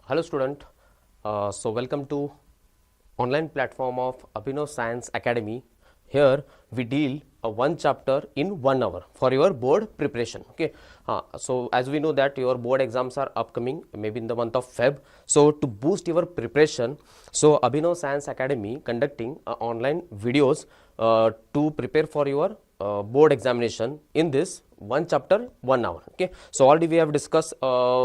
Hello student, so welcome to online platform of Abhinav Science Academy. Here we deal one chapter in 1 hour for your board preparation. Okay, so as we know that your board exams are upcoming maybe in the month of Feb. So to boost your preparation, so Abhinav Science Academy conducting online videos to prepare for your board examination in this one chapter 1 hour. Okay, so already we have discussed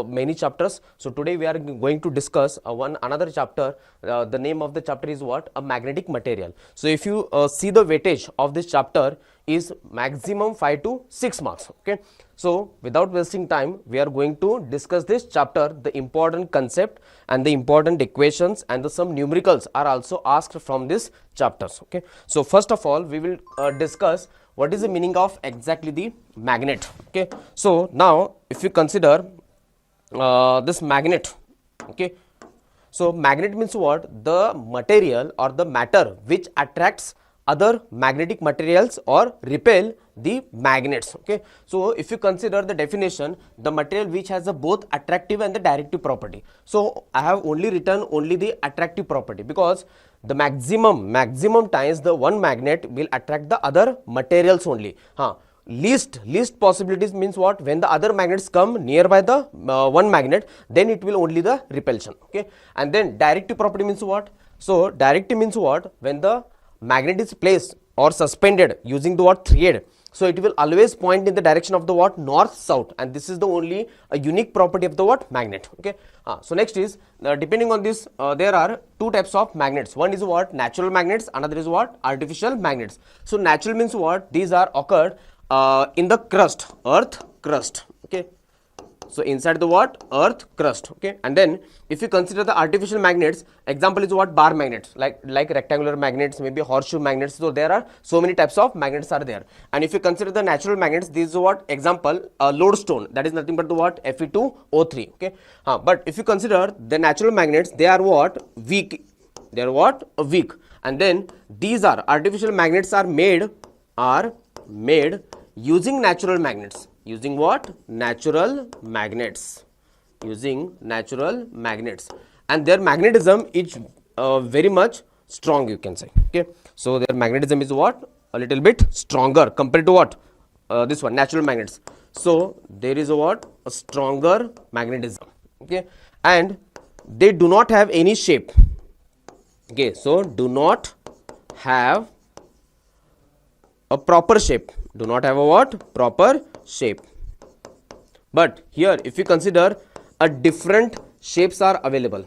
many chapters. So today we are going to discuss another chapter. The name of the chapter is what? A magnetic material. So if you see the weightage of this chapter is maximum 5 to 6 marks. Okay, so without wasting time, we are going to discuss this chapter. The important concept and the important equations and some numericals are also asked from this chapters. Okay, so first of all we will discuss what is the meaning of exactly the magnet. Okay, so now if you consider this magnet, okay, so magnet means what? The material or the matter which attracts other magnetic materials or repel the magnets. Okay, so if you consider the definition, the material which has a both attractive and the directive property. So I have only written only the attractive property because the maximum times the one magnet will attract the other materials only. Least possibilities means what? When the other magnets come nearby the one magnet, then it will only the repulsion. Okay, and then directive property means what? So directive means what? When the magnet is placed or suspended using the what? Thread, so it will always point in the direction of the what? North south, and this is the only a unique property of the what? Magnet. Okay, so next is depending on this there are two types of magnets. One is what? Natural magnets, another is what? Artificial magnets. So natural means what? These are occurred in the crust, earth crust. Okay, so inside the what? Earth crust. Okay, and then if you consider the artificial magnets, example is what? Bar magnets, like rectangular magnets, maybe horseshoe magnets. So there are so many types of magnets are there. And if you consider the natural magnets, this is what? Example, lodestone, that is nothing but the what? Fe2O3. Okay, but if you consider the natural magnets, they are what? Weak. They are what? Weak. And then these are artificial magnets are made using natural magnets. Using what? Natural magnets. Using natural magnets, and their magnetism is very much strong, you can say. Okay, so their magnetism is what? A little bit stronger compared to what? This one, natural magnets. So there is a what? A stronger magnetism. Okay, and they do not have any shape. Okay, so do not have a proper shape. Do not have a what? Proper shape. But here if you consider a different shapes are available.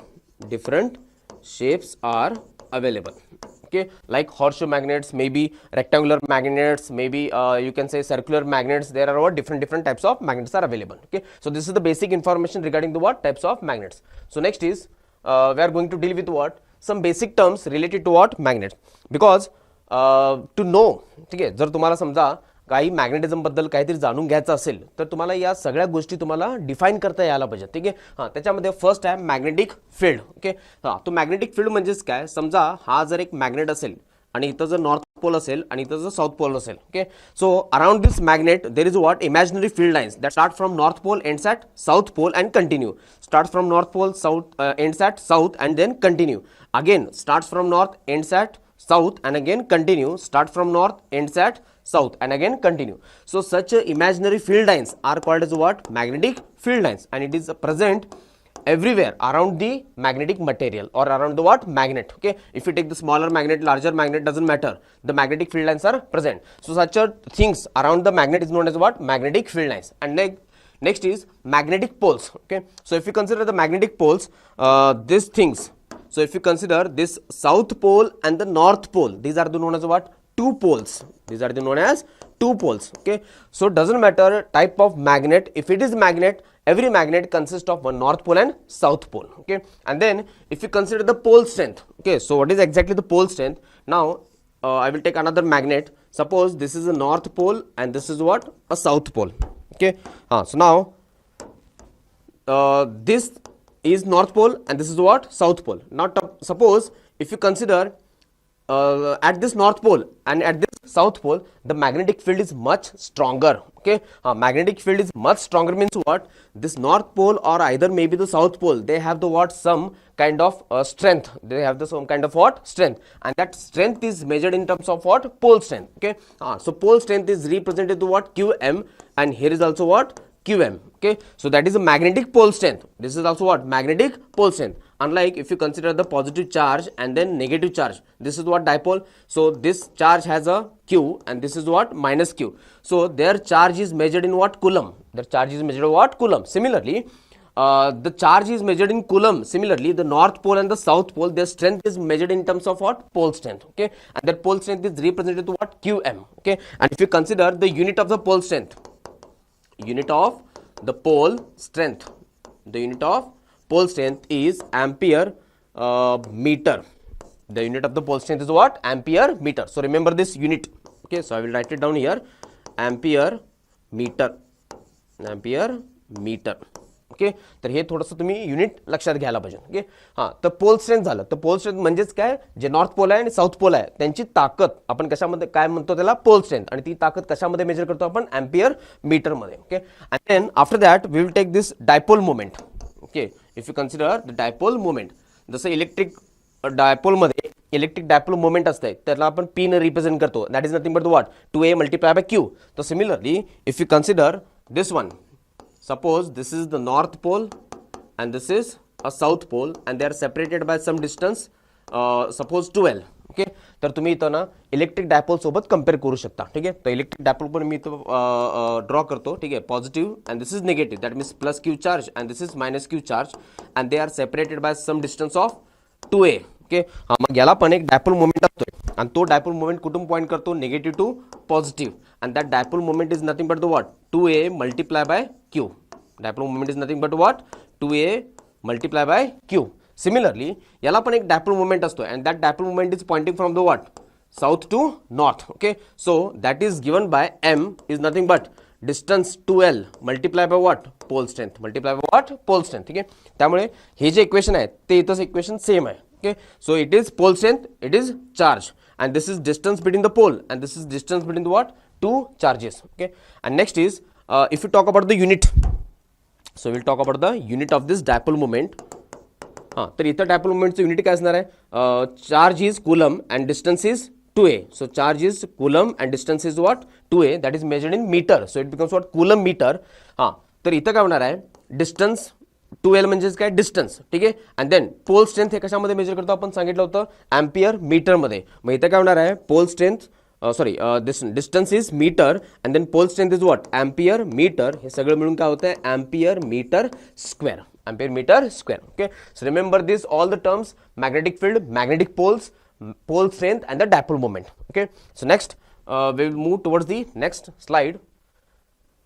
Different shapes are available. Okay, like horseshoe magnets, maybe rectangular magnets, maybe you can say circular magnets. There are what? Different types of magnets are available. Okay, so this is the basic information regarding the what? Types of magnets. So next is we are going to deal with what? Some basic terms related to what? Magnet. Because to know, ठीक आहे, जर तुम्हाला समजा काही magnetism बद्दल काहीतरी जाणून घ्यायचं असेल तर तुम्हाला या सगळ्या गोष्टी तुम्हाला डिफाइन करता यायला पाहिजे. ठीक आहे, त्याच्यामध्ये फर्स्ट आहे मॅग्नेटिक फील्ड. ओके, तो मॅग्नेटिक फील्ड म्हणजेच काय? समजा हा जर एक मॅग्नेट असेल आणि इथं जर नॉर्थ पोल असेल आणि इथं जर साऊथ पोल असेल. Okay, so around this magnet there is what? Imaginary field lines that start from north pole ends at south pole and continue. Start from north pole south ends at south and then continue. Again start from north ends at south and again continue. Start from north, ends at south and again continue. So such imaginary field lines are called as what? Magnetic field lines, and it is present everywhere around the magnetic material or around the what? Magnet. Okay, if you take the smaller magnet, larger magnet, doesn't matter, the magnetic field lines are present. So such things around the magnet is known as what? Magnetic field lines. And next is magnetic poles. Okay, so if you consider the magnetic poles, these things, so if you consider this south pole and the north pole, these are the known as what? Two poles. These are the known as two poles. Okay, so doesn't matter type of magnet. If it is magnet, every magnet consists of one north pole and south pole. Okay, and then if you consider the pole strength. Okay, so what is exactly the pole strength? Now I will take another magnet. Suppose this is a north pole and this is what? A south pole. Okay, so now this is north pole and this is what? South pole. Now suppose if you consider at this north pole and at this south pole the magnetic field is much stronger. Okay, magnetic field is much stronger means what? This north pole or either maybe the south pole, they have the what? Some kind of strength. They have the some kind of what? Strength, and that strength is measured in terms of what? Pole strength. Okay, so pole strength is represented to what? Qm, and here is also what? Qm. Okay, so that is a magnetic pole strength. This is also what? Magnetic pole strength. Unlike if you consider the positive charge and then negative charge, this is what? Dipole. So this charge has a Q and this is what? Minus Q. So their charge is measured in what? Coulomb. Their charge is measured in what? Coulomb. Similarly, the charge is measured in coulomb. Similarly, the north pole and the south pole, their strength is measured in terms of what? Pole strength. Okay, and that pole strength is represented to what? Qm. Okay, and if you consider the unit of the pole strength, unit of the pole strength, the unit of pole strength is ampere meter. The unit of the pole strength is what? Ampere meter. So remember this unit. Okay, so I will write it down here, ampere meter, ampere meter. Okay, तर हे थोडंसं तुम्ही unit लक्षात घ्यायला पाहिजे. Okay, हां, तर pole strength झालं. तर पोल स्ट्रेंथ म्हणजेच काय? जे नॉर्थ पोल आहे आणि साऊथ पोल आहे त्यांची ताकद आपण कशामध्ये काय म्हणतो? त्याला पोल स्ट्रेंथ. आणि ती ताकद कशामध्ये मेजर करतो आपण? एम्पियर मीटर मध्ये. Okay, and then after that we will take this dipole moment. Okay, if you consider the dipole moment, जसं इलेक्ट्रिक डायपोल मध्ये इलेक्ट्रिक डायपोल मोमेंट असते त्याला आपण पी ने रिप्रेझेंट करतो. That is nothing but what? 2a multiply by q. तर similarly if you consider this one, suppose this is the north pole and this is a south pole and they are separated by some distance, suppose 12. Okay, तर तुम्ही इथं ना electric dipole सोबत compare करू शकता. ठीक आहे, तर इलेक्ट्रिक डायपोल पण मी इथं ड्रॉ करतो. ठीक आहे, positive and this is negative, that means plus Q charge and this is minus Q charge and they are separated by some distance of 2a. Okay, हा, मग याला पण एक डायपोल मोमेंट असतोय आणि तो डायपोल मोमेंट कुठून पॉईंट करतो? Negative to positive, and that dipole moment is nothing but the what? 2a multiply by q. Dipole moment is nothing but what? 2a multiply by q. Similarly याला पण एक dipole moment असतो and that dipole moment is pointing from the what? South to north. Okay, so that is given by m is nothing but distance 2l multiply by what? Pole strength, multiply by what? Pole strength. ठीक आहे, त्यामुळे हे जे equation आहे ते इथंच equation same आहे. Okay, so it is pole strength, it is charge, and this is distance between the pole and this is distance between the what? Two charges. Okay, and next is if you talk about the unit, so we'll talk about the unit of this dipole moment. तर इथं dipole moment चं unit काय असणार आहे? Charge is coulomb and distance is 2a. So charge is coulomb and distance is what? 2a. That is measured in meter. So it becomes what? Coulomb meter. तर इथं काय होणार आहे? Distance 2l म्हणजेच काय? डिस्टन्स. ठीक आहे, अँड देन पोल स्ट्रेंथ हे कशामध्ये मेजर करतो? आपण सांगितलं होतं एम्पियर मीटर मध्ये. मग इथं काय होणार आहे? Pole strength sorry distance is meter and then pole strength is what? Ampere meter. हे सगळं मिळून काय होतं? Ampere metre square. Ampere metre square. Okay, so remember this all the terms: magnetic field, magnetic poles, pole strength and the dipole moment. Okay, so next we will move towards the next slide.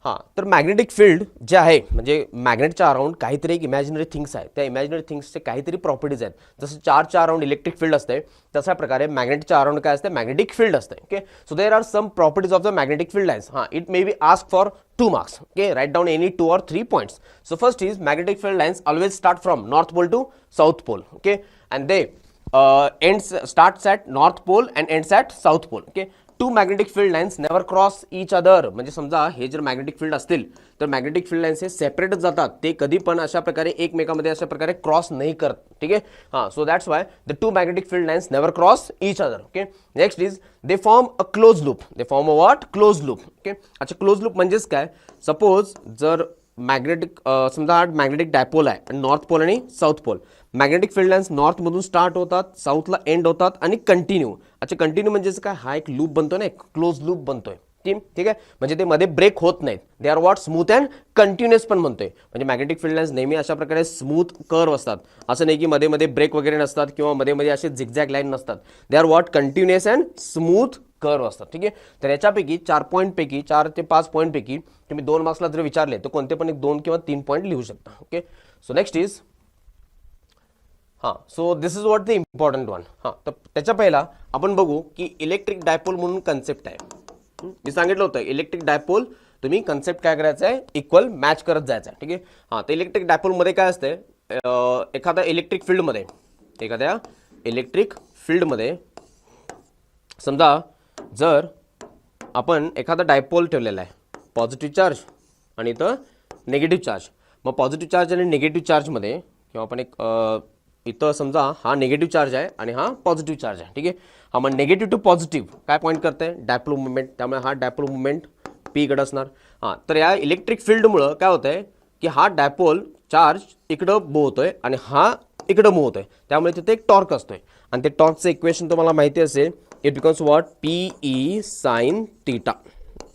हां, तर magnetic field जे आहे म्हणजे मॅग्नेटच्या around काहीतरी एक imaginary things आहेत. त्या imaginary थिंग्सचे काहीतरी प्रॉपर्टीज आहेत. जसं चार्जच्या अराउंड इलेक्ट्रिक फील्ड असते तशा प्रकारे मॅग्नेटच्या अराउंड काय असते? मॅग्नेटिक फील्ड असते. Okay, so there are some properties of the magnetic field lines. It may be ask for 2 marks. Okay, write down any 2 or 3 points. So first is magnetic field lines always start from north pole to south pole. Okay, and they starts at north pole and ends at south pole. Okay, two magnetic field lines never cross each other. म्हणजे समजा हे जर magnetic field असतील तर magnetic field lines हे सेपरेटच जातात. ते कधी पण अशा प्रकारे एकमेकांमध्ये अशा प्रकारे क्रॉस नाही करत. ठीक आहे, हां, so that's why the two magnetic field lines never cross each other. Okay, next is they form a close loop. They form a what? Close loop. Okay, अच्छा, क्लोज लूप म्हणजेच काय? सपोज जर magnetic समजा हा magnetic dipole आहे आणि north pole आणि south pole. Magnetic field lines नॉर्थमधून स्टार्ट होतात, साऊथला एंड होतात आणि कंटिन्यू. अच्छा, कंटिन्यू म्हणजेच काय? हा एक लूप बनतोय ना, एक क्लोज लूप बनतोय. ठीक आहे, म्हणजे ते मध्ये ब्रेक होत नाहीत. They are what? Smooth and continuous पण म्हणतोय. म्हणजे मॅग्नेटिक फील्ड लाईन्स नेहमी अशा प्रकारे स्मूथ कर्व असतात. असं नाही की मध्ये मध्ये ब्रेक वगैरे नसतात किंवा मध्ये मध्ये असे झिगझॅग लाईन नसतात. They are what? Continuous and smooth curve असतात. ठीक आहे, तर याच्यापैकी 4 पॉईंटपैकी 4 ते 5 पॉईंटपैकी तुम्ही 2 मार्क्सला जर विचारले तर कोणते पण एक 2 किंवा 3 पॉईंट लिहू शकता. Okay, so next is so this is what the important one. तर त्याच्या पहिला आपण बघू की इलेक्ट्रिक डायपोल म्हणून कन्सेप्ट आहे. मी सांगितलं होतं इलेक्ट्रिक डायपोल तुम्ही कन्सेप्ट काय करायचं आहे? इक्वल मॅच करत जायचं आहे. ठीक आहे, तर इलेक्ट्रिक डायपोलमध्ये काय असते? एखाद्या इलेक्ट्रिक फील्डमध्ये समजा जर आपण एखादा डायपोल ठेवलेला आहे, पॉझिटिव्ह चार्ज आणि इथं निगेटिव्ह चार्ज. मग पॉझिटिव्ह चार्ज आणि निगेटिव्ह चार्जमध्ये किंवा आपण एक इथं समजा हा निगेटिव्ह चार्ज आहे आणि हा पॉझिटिव्ह चार्ज आहे. ठीक आहे. हा मग निगेटिव्ह टू पॉझिटिव्ह काय पॉईंट करते, डायपोल मुवमेंट. त्यामुळे हा डायपोल मुवमेंट पी इकडं असणार. हां, तर या इलेक्ट्रिक फील्डमुळं काय होतं आहे की हा डायपोल चार्ज इकडं मूव्ह होतोय आणि हा इकडं मूव्ह होतोय. त्यामुळे तिथे एक टॉर्क असतोय आणि ते टॉर्कचं इक्वेशन तुम्हाला माहिती असेल. It becomes what, P E sine theta.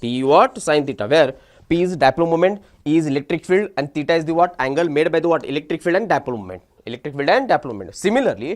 P what, sin theta, where P is dipole moment, E is electric field and theta is the what, angle made by the what, electric field and dipole moment. Electric field and dipole moment. Similarly,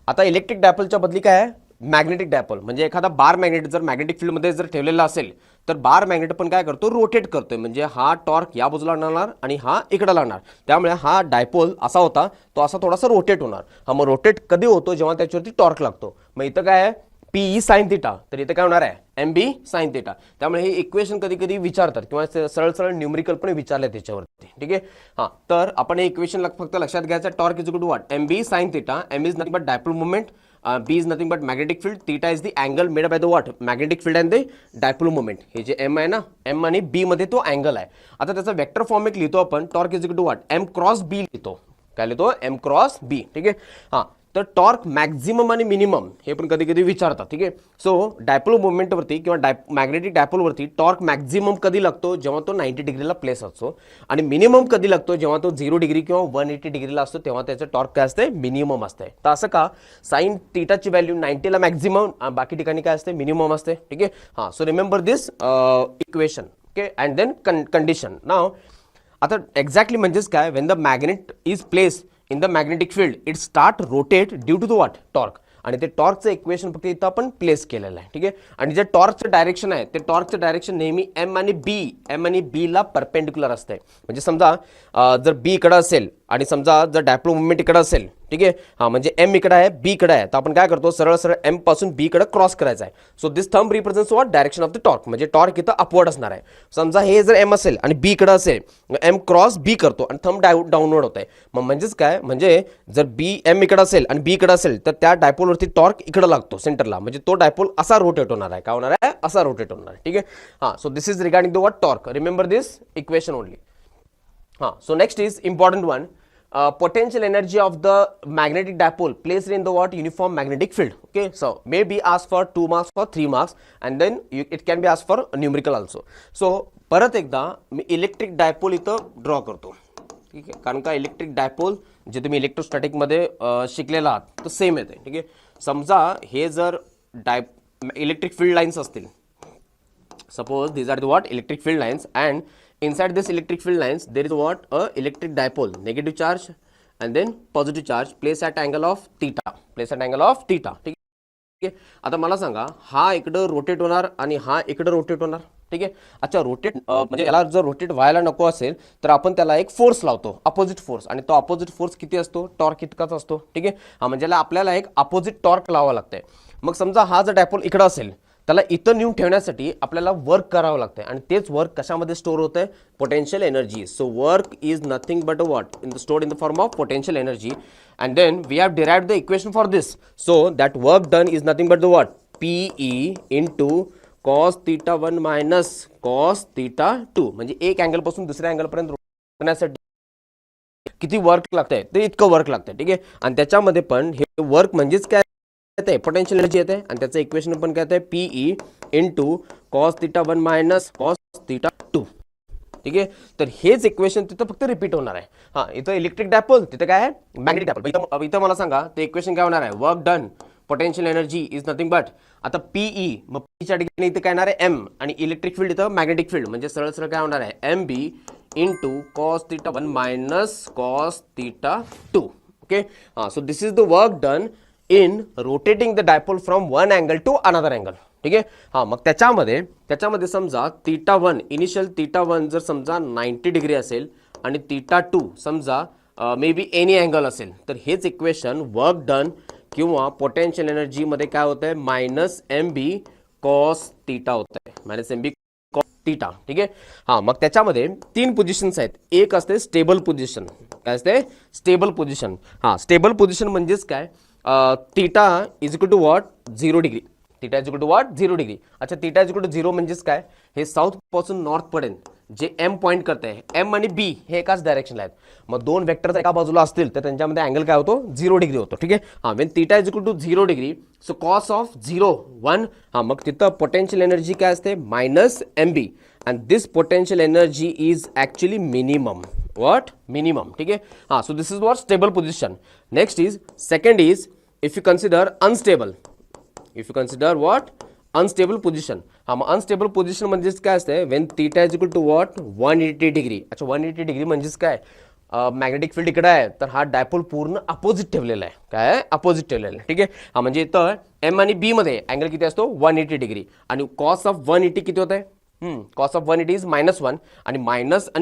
आता electric डायपोलच्या बदली काय आहे, magnetic dipole. म्हणजे एखादा बार magnet जर magnetic फील्डमध्ये जर ठेवलेला असेल तर बार मॅग्नेट पण काय करतो, रोटेट करतोय. म्हणजे हा टॉर्क या बाजूला लागणार आणि हा इकडे लागणार. त्यामुळे हा डायपोल असा होता तो असा थोडासा रोटेट होणार. हा मग रोटेट कधी होतो, जेव्हा त्याच्यावरती टॉर्क लागतो. मग इथं काय आहे, पी ई साइन थिटा, तर इथे काय होणार आहे, एम बी साइन थिटा. त्यामुळे हे इक्वेशन कधी कधी विचारतात किंवा सरळ सरळ न्यूमरिकल पण विचारले त्याच्यावरती. ठीक आहे. हां, तर आपण हे इक्वेशन फक्त लक्षात घ्यायचं. Torque is equal to what, M B sine theta. M is nothing but dipole movement, B is nothing but magnetic field, theta is the angle made by the what, magnetic field and the dipole movement. हे जे M आहे ना, M आणि बी मध्ये तो angle आहे. आता त्याचा वेक्टर फॉर्म एक लिहितो आपण, torque is equal to what, M cross B लिहितो. काय लिहितो, एम क्रॉस बी. ठीक आहे. हां, तर टॉर्क मॅक्झिमम आणि मिनिमम हे पण कधी कधी विचारतात. ठीक आहे. सो डायपोल मुवमेंटवरती किंवा मॅग्नेटिक डायपोलवरती टॉर्क मॅक्झिमम कधी लागतो, जेव्हा तो 90 डिग्रीला प्लेस असतो. आणि मिनिमम कधी लागतो, जेव्हा तो 0 डिग्री किंवा 180 डिग्रीला असतो, तेव्हा त्याचं टॉर्क काय असते, मिनिमम असते. तर असं का, साइन थिटाची व्हॅल्यू 90ला मॅक्झिमम, बाकी ठिकाणी काय असते, मिनिमम असते. ठीक आहे. हां, so remember this equation. Okay, and then condition. नाव आता एक्झॅक्टली म्हणजेच काय, when the magnet is place in the magnetic field, it start rotate due to the what, torque. आणि ते टॉर्कचं इक्वेशन फक्त इथं आपण प्लेस केलेलं आहे. ठीक आहे. आणि जे टॉर्कचं डायरेक्शन आहे, ते टॉर्कचं डायरेक्शन नेहमी एम आणि बी ला परपेंडिक्युलर असते. म्हणजे समजा जर बी इकडं असेल आणि समजा जर डायपोल मुवमेंट इकडं असेल, ठीक आहे. हां, म्हणजे एम इकडे आहे, बी इकडे आहे, तर आपण काय करतो, सरळ सरळ एम पासून बी कडे क्रॉस करायचा आहे. So this thumb represents what, direction of the torque. म्हणजे टॉर्क इथं अपवर्ड असणार आहे. समजा हे जर एम असेल आणि बी इकडे असेल, एम क्रॉस बी करतो आणि थंब डाऊनवर्ड होत आहे. मग म्हणजेच काय, म्हणजे जर बी एम इकडे असेल आणि बी इकडे असेल, तर त्या डायपोलवरती टॉर्क इकडे लागतो सेंटरला. म्हणजे तो डायपोल असा रोटेट होणार आहे. काय होणार आहे, असा रोटेट होणार आहे. ठीक आहे. हां, so this is regarding the what, torque. Remember this equation only. हां, so next is important one. Potential energy of the magnetic dipole placed in the what, uniform magnetic field. Okay, so may be asked for 2 marks or 3 marks, and then it can be asked for numerical also. So परत एकदा मी electric dipole इथं draw करतो. ठीक आहे. कारण का electric dipole जे तुम्ही इलेक्ट्रोस्टॅटिक मध्ये शिकलेला आहात तर सेम येते. ठीक आहे. समजा हे जर इलेक्ट्रिक फील्ड लाईन्स असतील, suppose these are the what, electric field lines, and inside this electric field lines there is what, a electric dipole, negative charge and then positive charge, placed at angle of theta, placed at angle of theta. ठीक आहे. आता मला सांगा, हा इकडं rotate होणार आणि हा इकडं रोटेट होणार. ठीक आहे. अच्छा, रोटेट म्हणजे याला जर रोटेट व्हायला नको असेल तर आपण त्याला एक फोर्स लावतो, अपोजिट फोर्स. आणि तो अपोजिट फोर्स किती असतो, टॉर्क इतकाच असतो. ठीक आहे. हा, म्हणजे आपल्याला एक अपोजिट टॉर्क लावावा लागतंय. मग समजा हा जर डायपोल इकडं असेल, त्याला इथं नेऊन ठेवण्यासाठी आपल्याला वर्क करावं लागतं. आणि तेच वर्क कशामध्ये स्टोअर होतं आहे, potential energy. So work is nothing but what, stored in the form of potential energy. And then we have derived the equation for this. So that work done is nothing but the what, P E into cos theta 1 minus cos theta 2. म्हणजे एक अँगलपासून दुसऱ्या अँगलपर्यंत रोखण्यासाठी किती work लागतंय, ते इतकं work लागतंय. ठीक आहे. आणि त्याच्यामध्ये पण हे वर्क म्हणजेच काय येते, पोटेन्शियल एनर्जी येते. आणि त्याचं इक्वेशन पण काय येते, P E into cos theta 1 minus cos theta 2. ठीक आहे. तर हेच इक्वेशन तिथं फक्त रिपीट होणार आहे. हां, इथं इलेक्ट्रिक डायपोल, तिथं काय आहे, मॅग्नेटिक डायपोल. इथं मला सांगा ते इक्वेशन काय होणार आहे, work done potential energy is nothing but, आता पीई, मग पीच्या ठिकाणी इथं काय येणार आहे, एम, आणि इलेक्ट्रिक फील्ड इथं मॅग्नेटिक फील्ड. म्हणजे सरळ सरळ काय होणार आहे, M B into cos theta 1 minus cos theta 2. Okay. हां, so this is the work done in rotating the dipole from one angle to another angle. ठीक आहे. हां, मग त्याच्यामध्ये समजा थीटा 1, इनिशियल थीटा 1 जर समजा 90 डिग्री असेल आणि थीटा 2 समजा मे बी एनी अँगल असेल, तर हेच इक्वेशन वर्क डन किंवा पोटेन्शियल एनर्जी मध्ये काय होतं आहे, minus M B cos theta होत आहे, minus M B cos theta. ठीक आहे. हां, मग त्याच्यामध्ये 3 पोझिशन्स आहेत. एक असते स्टेबल पोझिशन. काय असते, स्टेबल पोझिशन. हां, स्टेबल पोझिशन म्हणजेच काय, theta is equal to what, 0 degree. Theta is equal to what 0 degree. अच्छा थीटा इज इक्वल टू 0 म्हणजेच काय, हे साऊथ पासून नॉर्थ पर्यंत जे एम पॉईंट करत आहे, एम आणि बी हे एकाच डायरेक्शनला आहेत. मग दोन वेक्टर एका बाजूला असतील तर त्यांच्यामध्ये अँगल काय होतो 0 डिग्री होतो. ठीक आहे. हां when theta is equal to 0 degree so cos of 0 1. हां मग तिथं पोटेन्शियल एनर्जी काय असते minus M B and this potential energy is actually minimum. what minimum. ठीक है. हाँ so this is what stable position. Next is second is if you consider unstable, if you consider what unstable position. हाँ मग unstable position म्हणजेच काय असते when theta is equal to what 180 degree. अच्छा 180 degree म्हणजेच काय, मॅग्नेटिक फील्ड इकडे आहे तर हा डायपोल पूर्ण अपोजिट ठेवलेला आहे. काय अपोजिट ठेवलेला आहे. ठीक आहे. हा म्हणजे इथं एम आणि बी मध्ये अँगल किती असतो 180 डिग्री आणि कॉस ऑफ 180 किती होत आहे, कॉस ऑफ 180 इज -1 आणि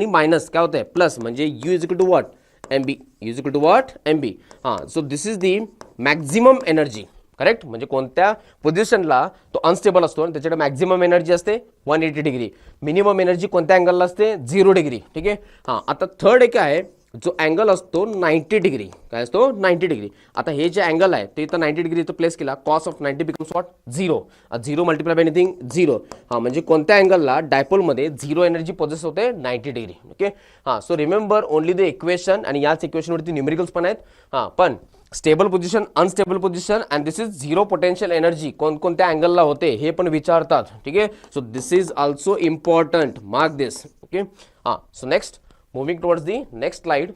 मायनस काय होतं आहे प्लस, म्हणजे U is equal to what M B, U is equal to what M B. हां so this is the maximum energy. Correct. म्हणजे कोणत्या पोझिशनला तो अनस्टेबल असतो आणि त्याच्याकडे मॅक्झिमम एनर्जी असते 180 डिग्री, मिनिमम एनर्जी कोणत्या अँगलला असते 0 डिग्री. ठीक आहे. हां आता थर्ड एक आहे जो अँगल असतो 90 डिग्री. काय असतो 90 डिग्री. आता हे जे अँगल आहे ते इथं 90 डिग्री इथं प्लेस केला, cos of 90 becomes what 0. 0 multiply by anything 0. हां म्हणजे कोणत्या अँगलला डायपोलमध्ये 0 एनर्जी पोजेस होते 90 डिग्री. ओके. हां so remember only the equation आणि याच इक्वेशनवरती न्यूमेरिकल्स पण आहेत. हां पण stable position, unstable position and this is 0 potential energy कोणकोणत्या अँगलला होते हे पण विचारतात. ठीक आहे. So this is also important, mark this. Okay. हां so next moving towards the next slide,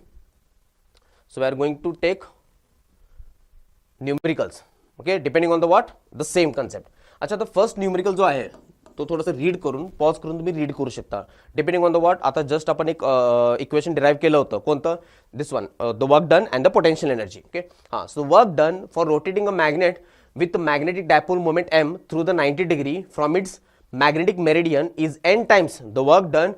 so we are going to take numericals. Okay, depending on the what the same concept. अच्छा तर फर्स्ट न्यूमेरिकल जो आहे तो थोडंसं read करून pause करून तुम्ही रीड करू शकता. Depending on the what. आता जस्ट आपण एक इक्वेशन डिराईव्ह केलं होतं कोणतं, this one, the work done and the potential energy. Okay. हां so work done for rotating a magnet with magnetic dipole moment m through the 90 degree from its magnetic meridian is n times the work done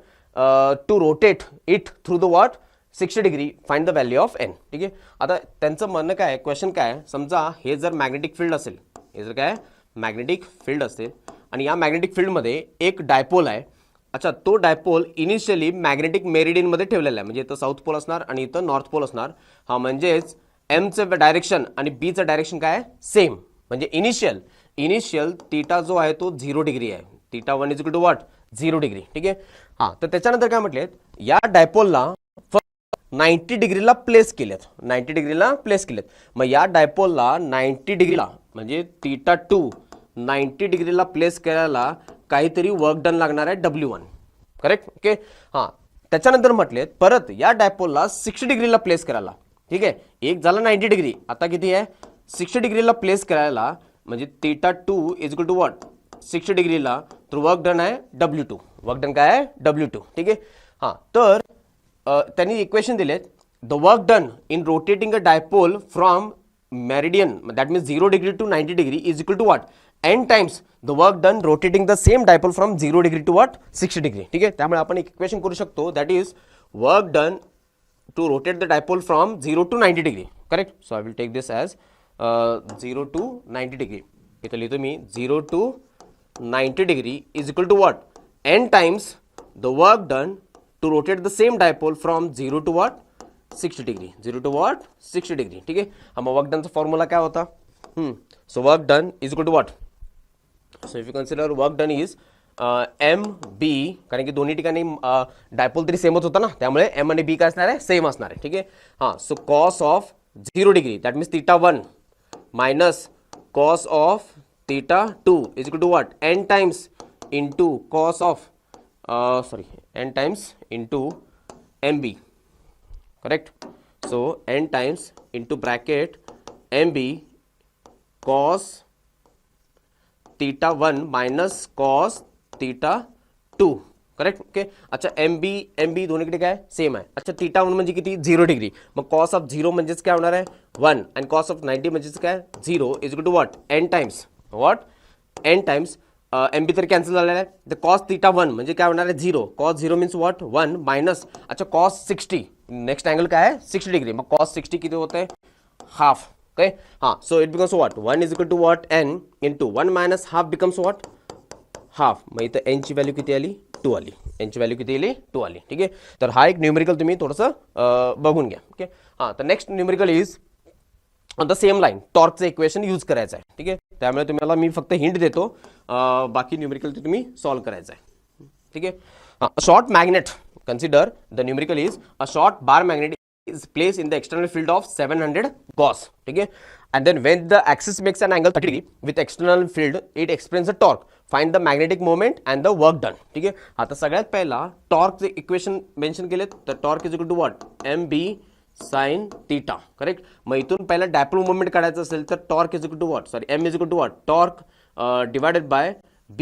to rotate it through the what 60 degree. Find the value of n. ठीक आहे. आता त्यांचं म्हणणं काय आहे, question काय आहे, समजा हे जर मॅग्नेटिक फील्ड असेल, हे जर काय मॅग्नेटिक फील्ड असेल आणि या मॅग्नेटिक फील्डमध्ये एक डायपोल आहे. अच्छा तो डायपोल इनिशियली मॅग्नेटिक मेरिडियनमध्ये ठेवलेला आहे, म्हणजे इथं साऊथ पोल असणार आणि इथं नॉर्थ पोल असणार. हा म्हणजेच एमचं डायरेक्शन आणि बीचं डायरेक्शन काय आहे सेम, म्हणजे इनिशियल थीटा जो आहे तो 0 डिग्री आहे. Theta 1 is equal to what 0 degree. ठीक आहे. हां तर त्याच्यानंतर काय म्हटलेत, या डायपोलला 90 डिग्रीला प्लेस केलेत, 90 डिग्रीला प्लेस केलेत. मग या डायपोलला 90 डिग्रीला म्हणजे थीटा 2 90 डिग्रीला प्लेस करायला काहीतरी वर्क डन लागणार आहे W1. करेक्ट. ओके. हां त्याच्यानंतर म्हटलेत परत या डायपोलला 60 डिग्रीला प्लेस करायला. ठीक आहे. एक झाला 90 डिग्री, आता किती आहे 60 डिग्रीला प्लेस करायला, म्हणजे theta 2 is equal to what 60 डिग्रीला, तर वर्क डन आहे W2. वर्क डन काय आहे W2. ठीक आहे. हां तर त्यांनी इक्वेशन दिलेत, the work done in rotating a dipole from meridian that means 0 degree to 90 degree is equal to what n times the work done rotating the same dipole from 0 degree to what 60 degree. ठीक आहे. त्यामुळे आपण एक equation करू शकतो that is work done to rotate the dipole from 0 to 90 degree. Correct. So I will take this as 0 to 90 degree. इथं लिहितो मी 0 to 90 degree is equal to what n times the work done to rotate the same dipole from 0 to what 60 degree. 0 to what 60 degree. ठीक आहे. हा मग work डनचा formula काय होता, so work done is equal to what, so if you consider work done is M B, कारण की दोन्ही ठिकाणी डायपोल तरी सेमच होता ना, त्यामुळे एम आणि बी काय असणार आहे सेम असणार आहे. ठीक आहे. हां so cos of 0 degree that means theta 1 minus cos of theta 2 is equal to what n times into cos of n times into M B. Correct. So n times into bracket M B cos theta 1 minus cos theta 2. Correct. Okay. अच्छा M B दोन्हीकडे काय same आहे. अच्छा theta 1 म्हणजे किती 0 degree, मग cos of 0 म्हणजेच काय होणार आहे 1 आणि कॉस ऑफ 90 म्हणजेच काय 0 is equal to what n times what n times M B तर कॅन्सल झालेला आहे. द कॉस थीटा 1 म्हणजे काय होणार आहे 0, कॉस 0 मीन्स व्हॉट 1 मायनस, अच्छा कॉस 60 नेक्स्ट अँगल काय आहे 60 डिग्री, मग कॉस 60 किती होत आहे हाफ. ओके. हां so it becomes what 1 is equal to what n into 1 minus half becomes what half. मग इथं n ची व्हॅल्यू किती आली 2 आली, n ची व्हॅल्यू किती आली 2 आली. ठीक आहे. तर हा एक न्यूमेरिकल तुम्ही थोडंसं बघून घ्या. ओके. हां तर next numerical is on the same line टॉर्कचं इक्वेशन यूज करायचं आहे. ठीक आहे, त्यामुळे तुम्हाला मी फक्त हिंट देतो, बाकी न्यूमेरिकल ते तुम्ही सॉल्व करायचं आहे. ठीक आहे, short magnet, consider the numerical is a short bar magnet is placed in the external field of 700 Gauss. ठीक है, and then when the axis makes an angle 30 degree with external field, it explains the torque. Find the magnetic moment and the work done. ठीक है, आता सगळ्यात पहिला टॉर्कचे equation mention केले, तर torque is equal to what, mb sin theta. Correct. मग इथून पहिला डायपोल मोमेंट काढायचं असेल तर torque is equal to what, sorry m is equal to what, torque divided by b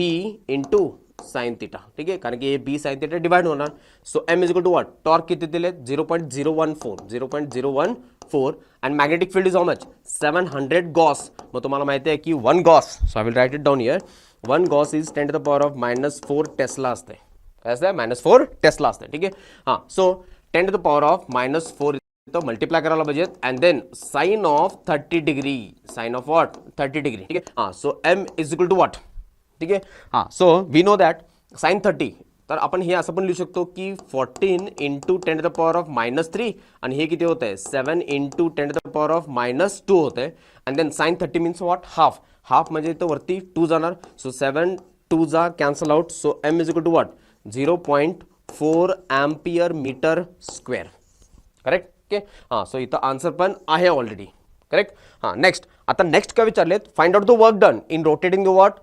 into sine theta. ठीक आहे, कारण की हे बी साइन थीटा डिवाइड होणार. So M is equal to what, torque किती दिले, 0.014 and magnetic field is how much, 700 gauss. मग तुम्हाला माहिती आहे की 1 gauss, so I will write it down here, 1 gauss is 10 to the power of -4 tesla असते. काय असते, -4 टेस्ला असते. ठीक आहे, हां, so 10 to the power of -4 तो मल्टिप्लाय करायला पाहिजे, and then sine of 30 degree, sine of what, 30 degree. ठीक आहे, हां, so M is equal to what. ठीक आहे, हां, so we know that sine 30, तर आपण हे असं पण लिहू शकतो की 14 into 10 to the power of -3, आणि हे किती होतं आहे, 7 into 10 to the power of -2 होतं आहे. And then sine 30 means what, half. Half म्हणजे इथं वरती 2 जाणार, सो 7 2 जा cancel out. So M is equal to what, 0.4 ampere metre square. Correct. Okay, हां, सो इथं आन्सर पण आहे ऑलरेडी. करेक्ट. हां, नेक्स्ट, आता नेक्स्ट काय विचारलेत, find out the work done in rotating the what,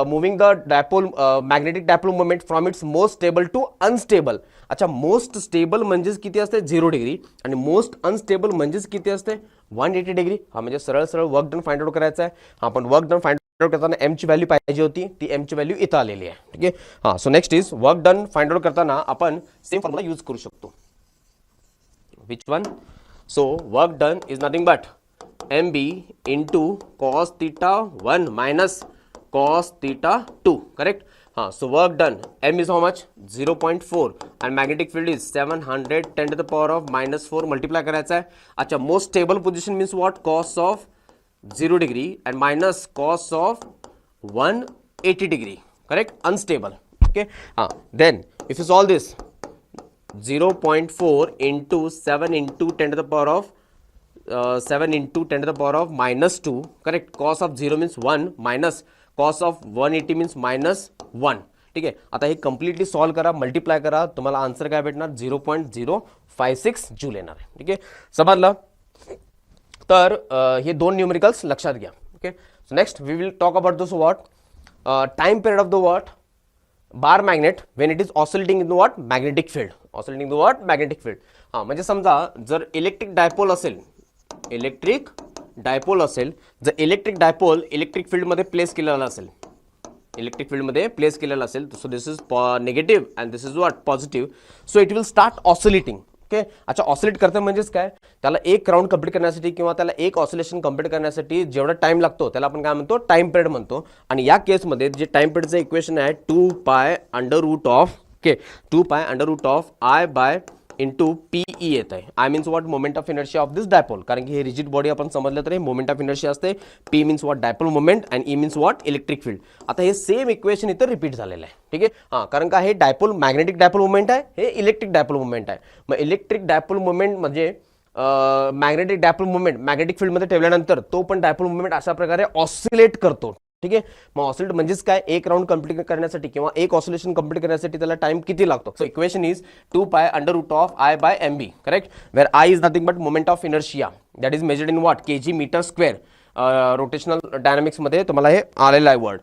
moving the dipole magnetic dipole moment from its most stable to unstable. अच्छा, most stable म्हणजेच किती असते, 0 डिग्री, आणि मोस्ट अनस्टेबल म्हणजेच किती असते, 180 डिग्री. हा, म्हणजे सरळ सरळ वर्क डन फाइंड आउट करायचं आहे. हा, पण वर्क डन फाइंड आउट करताना एम ची व्हॅल्यू पाहिजे होती, ती एम ची व्हॅल्यू इथं आलेली आहे. ठीक आहे, हां, so next is work done find out करताना आपण सेम फॉर्म्युला यूज करू शकतो. Which one? So work done is nothing but mb into cos theta 1 minus cos theta 2. Correct. So work done, m is how much, 0.4, and magnetic field is 700 10 to the power of -4 multiply करायचा आहे. अच्छा, most stable position means what, cos of 0 degree and minus cos of 180 degree. Correct. Unstable. Okay, then if you solve this, 0.4 into 7 into 10 to the power of 7 into 10 to the power of -2. Correct. Cos of 0 means 1 minus cos of 180 means -1. ठीक आहे, आता हे completely solve करा, multiply करा, तुम्हाला answer काय भेटणार, 0.056 joule येणार आहे. ठीक आहे, समजलं. तर हे दोन न्यूमेरिकल्स लक्षात घ्या. Okay, so next we will talk about this what, time period of the what bar magnet when it is oscillating in the what magnetic field, oscillating the what magnetic field. हां, म्हणजे समजा जर electric dipole असेल, electric dipole असेल, जर electric dipole electric फील्डमध्ये place केलेला असेल, इलेक्ट्रिक फील्डमध्ये प्लेस केलेला असेल, so this is negative and this is what positive. So it will start oscillating. Okay, अच्छा, ऑसिलेट करतं म्हणजेच काय, त्याला एक राऊंड कंप्लीट करण्यासाठी किंवा त्याला एक ऑसिलेशन कंप्लीट करण्यासाठी जेवढा टाइम लागतो त्याला आपण काय म्हणतो, टाइम पिरियड म्हणतो. आणि या केसमध्ये जे टाइम पिरियडचं इक्वेशन आहे 2π under root of, okay, 2π under root of I by into PE येत आहे. I means what, moment of inertia of this dipole, कारण की हे रिजिड बॉडी आपण समजलं तर हे मोमेंट ऑफ इनर्शिया असते. P means what, dipole moment, and E means what, electric field. आता हे सेम इक्वेशन इथं रिपीट झालेलं आहे. ठीक आहे, हां, कारण का हे डायपोल मॅग्नेटिक डायपोल मुवमेंट आहे, हे इलेक्ट्रिक डायपोल मुवमेंट आहे. मग इलेक्ट्रिक डायपोल मुवमेंट म्हणजे मॅग्नेटिक डायपोल मुवमेंट मॅग्नेटिक फील्डमध्ये ठेवल्यानंतर तो पण डायपोल मुवमेंट अशा प्रकारे ऑसिलेट करतो. ठीक आहे, मग ऑसिलेट म्हणजेच काय, एक राऊंड कंप्लीट करण्यासाठी किंवा एक ऑसिलेशन कंप्लीट करण्यासाठी त्याला टाइम किती लागतो. So equation is 2π under root of I by mb. Correct, where I is nothing but moment of inertia that is measured in what, kg metre square. Rotational डायनामिक्समध्ये तुम्हाला हे आलेलं आहे word.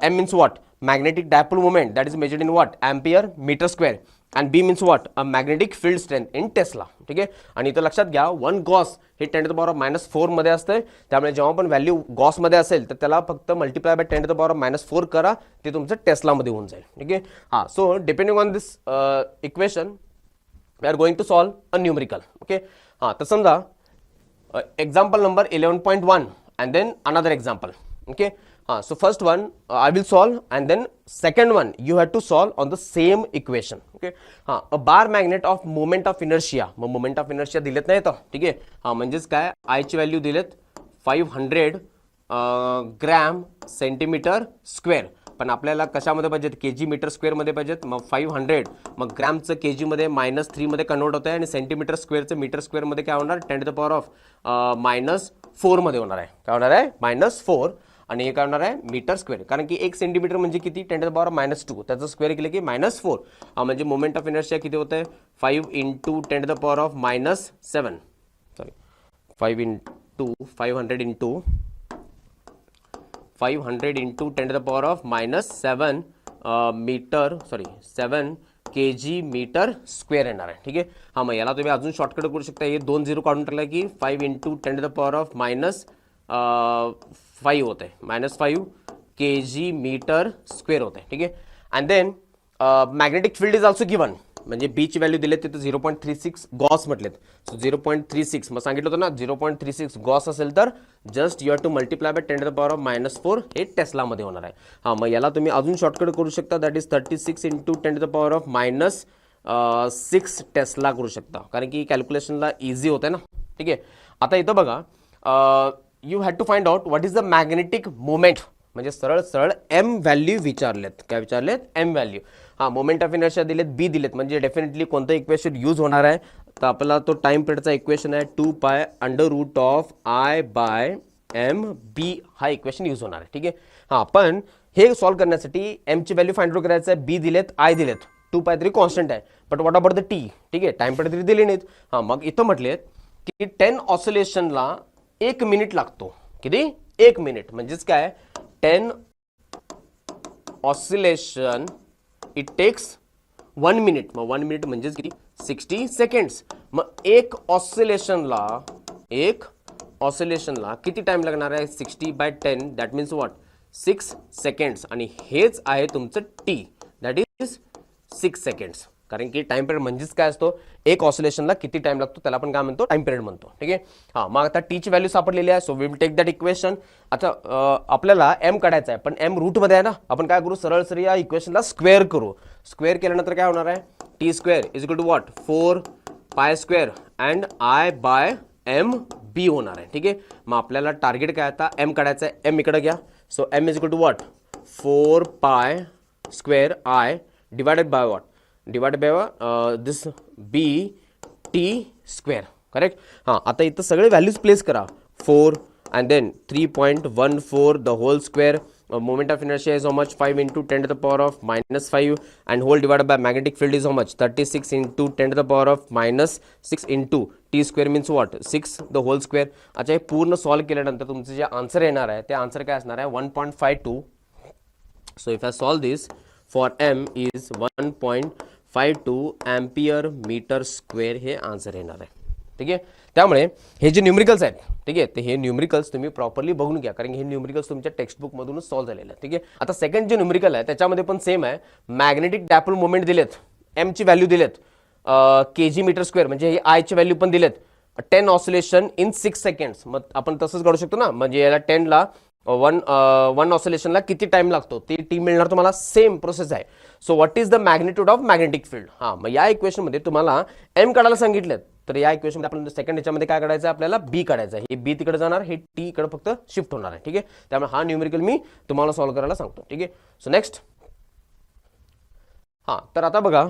m means what, magnetic dipole moment that is measured in what, ampere metre square. And B means what, a magnetic field strength in tesla. ठीक आहे, आणि इथं लक्षात घ्या 1 गॉस हे 10 टू द पॉवर ऑफ -4 मध्ये असते. त्यामुळे जेव्हा पण व्हॅल्यू गॉसमध्ये असेल तर त्याला फक्त multiply by 10 to the power of -4 करा, ते तुमचं टेस्लामध्ये होऊन जाईल. ठीक आहे, हां, so depending on this equation we are going to solve a numerical. Okay, हां, तर समजा example number 11.1 and then another example. Okay, so first one I will solve, and then second one you have to solve on the same equation. Okay, a bar magnet of moment of inertia, मग moment of inertia दिलेत नाही तर. ठीक आहे, म्हणजेच काय, I ची value दिलेत 500 ग्रॅम सेंटीमीटर स्क्वेअर. पण आपल्याला कशामध्ये पाहिजेत, केजी मीटर स्क्वेअरमध्ये पाहिजेत. मग 500 मग ग्रॅमचं केजीमध्ये -3 मध्ये कन्वर्ट होतं आहे आणि सेंटीमीटर स्क्वेअरचं मीटर स्क्वेअरमध्ये काय होणार, 10⁻⁻⁴ मध्ये होणार आहे. काय होणार आहे, -4. आणि हे काय होणार आहे, मीटर स्क्वेअर. कारण की 1 सेंटीमीटर म्हणजे किती, 10⁻⁻2. त्याचं स्क्वेअर केलं की -4. म्हणजे मोमेंट ऑफ इनर्शिया किती होतं आहे, 5 × 10⁻⁻7 sorry 500 × 10⁻⁻7 metre 7 kg metre square येणार आहे. ठीक आहे. हां, मग याला तुम्ही अजून शॉर्टकट करू शकता. हे 2 0 काढून टाकला की 5 × 10⁻⁻5 होते, -5 kg मीटर स्क्वेअर होते. ठीक आहे. And then magnetic field is also given. म्हणजे बीची व्हॅल्यू दिलेत तिथं 0.36 गॉस म्हटलेत. सो 0.36 मग सांगितलं होतं ना, 0.36 गॉस असेल तर just you have to multiply by 10⁻⁻4 हे टेस्लामध्ये होणार आहे. हां, मग याला तुम्ही अजून शॉर्टकट करू शकता. दॅट इज 36 × 10⁻⁻6 टेस्ला करू शकता, कारण की कॅल्क्युलेशनला इझी होतं ना. ठीक आहे. आता इथं बघा, you had to find out what is the magnetic moment. म्हणजे सरळ सरळ एम व्हॅल्यू विचारलेत. काय विचारलेत, एम व्हॅल्यू. हां, मोमेंट ऑफ इनर्शिया दिलेत, बी दिलेत. म्हणजे डेफिनेटली कोणतं इक्वेशन यूज होणार आहे, तर आपला तो टाइम पिरियडचा इक्वेशन आहे 2π√IM/b हा इक्वेशन यूज होणार आहे. ठीक आहे. हां, पण हे सॉल्व्ह करण्यासाठी एमची व्हॅल्यू फाइंड आउट करायचं आहे. बी दिलेत, आय दिलेत, 2π तरी कॉन्स्टंट आहे. But what about the T. ठीक आहे, टाइम पिरियड तरी दिले नाहीत. हां, मग इथं म्हटलेत की 10 ऑसिलेशनला 1 मिनिट लागतो. किती, 1 मिनिट. म्हणजेच काय, 10 ऑसिलेशन इट टेक्स 1 मिनिट. मग 1 मिनिट म्हणजेच किती, 60 सेकंड्स. मग एक ऑसिलेशनला किती टाइम लागणार आहे, 60/10 दॅट मीन्स व्हॉट, 6 सेकंड्स. आणि हेच आहे तुमचं टी, दॅट इज 6 सेकंड्स. कारण की टाइम पिरियड म्हणजेच काय असतो, एक ऑसिलेशनला किती टाइम लागतो त्याला आपण काय म्हणतो, टाइम पिरियड म्हणतो. ठीक आहे. हां, मग आता टीची व्हॅल्यू सापडलेली आहे. So we will take that equation. आता आपल्याला एम काढायचा आहे, पण एम रूटमध्ये आहे ना. आपण काय करू, सरळ सरळ या इक्वेशनला स्क्वेअर करू. स्क्वेअर केल्यानंतर काय होणार आहे, T square is equal to what, 4π² and I/m/b होणार आहे. ठीक आहे. मग आपल्याला टार्गेट काय, आता एम काढायचा आहे. एम इकडे घ्या. So M is equal to what, 4π² I divided by what, divided by this BT². Correct. हां, आता इथं सगळे व्हॅल्यूज प्लेस करा. 4 and then 3.14 the whole square. Moment of inertia is how much, 5 × 10⁻⁻5 and whole divided by magnetic field is how much, 36 × 10⁻⁻6 into T² means what, 6 the whole square. अच्छा, हे पूर्ण solve केल्यानंतर तुमचं जे आन्सर येणार आहे ते आन्सर काय असणार आहे, 1.52. So if I solve this for M is 1.52 ampere metre square हे आन्सर येणार आहे. ठीक आहे. त्यामुळे हे जे न्यूमरिकल्स आहेत, ठीक आहे, ते हे न्यूमरिकल्स तुम्ही प्रॉपरली बघून घ्या, कारण हे न्यूमरिकल्स तुमच्या टेक्स्टबुकमधूनच सॉल्व्ह झालेलं आहे. ठीक आहे. आता सेकंड जे न्यूमरिकल आहे त्याच्यामध्ये पण सेम आहे. मॅग्नेटिक डायपोल मोमेंट दिलेत, एमची व्हॅल्यू दिलेत, kg मीटर स्क्वेअर, म्हणजे हे आयची व्हॅल्यू पण दिलेत, 10 ऑसिलेशन इन 6 सेकंड्स. मग आपण तसंच काढू शकतो ना. म्हणजे याला 10ला वन ऑसिलेशनला किती टाइम लागतो ते टी मिळणार तुम्हाला. सेम प्रोसेस आहे. So what is the magnitude of magnetic field. हां, मग या इक्वेशनमध्ये तुम्हाला एम काढायला सांगितलं, तर या इक्वेशनमध्ये आपण सेकंड ह्याच्यामध्ये काय काढायचं आहे, आपल्याला बी काढायचं आहे. हे बी तिकडे जाणार, हे टी इकडे फक्त शिफ्ट होणार आहे. ठीक आहे. त्यामुळे हा न्यूमेरिकल मी तुम्हाला सॉल्व्ह करायला सांगतो. ठीक आहे. So next. हां, तर आता बघा,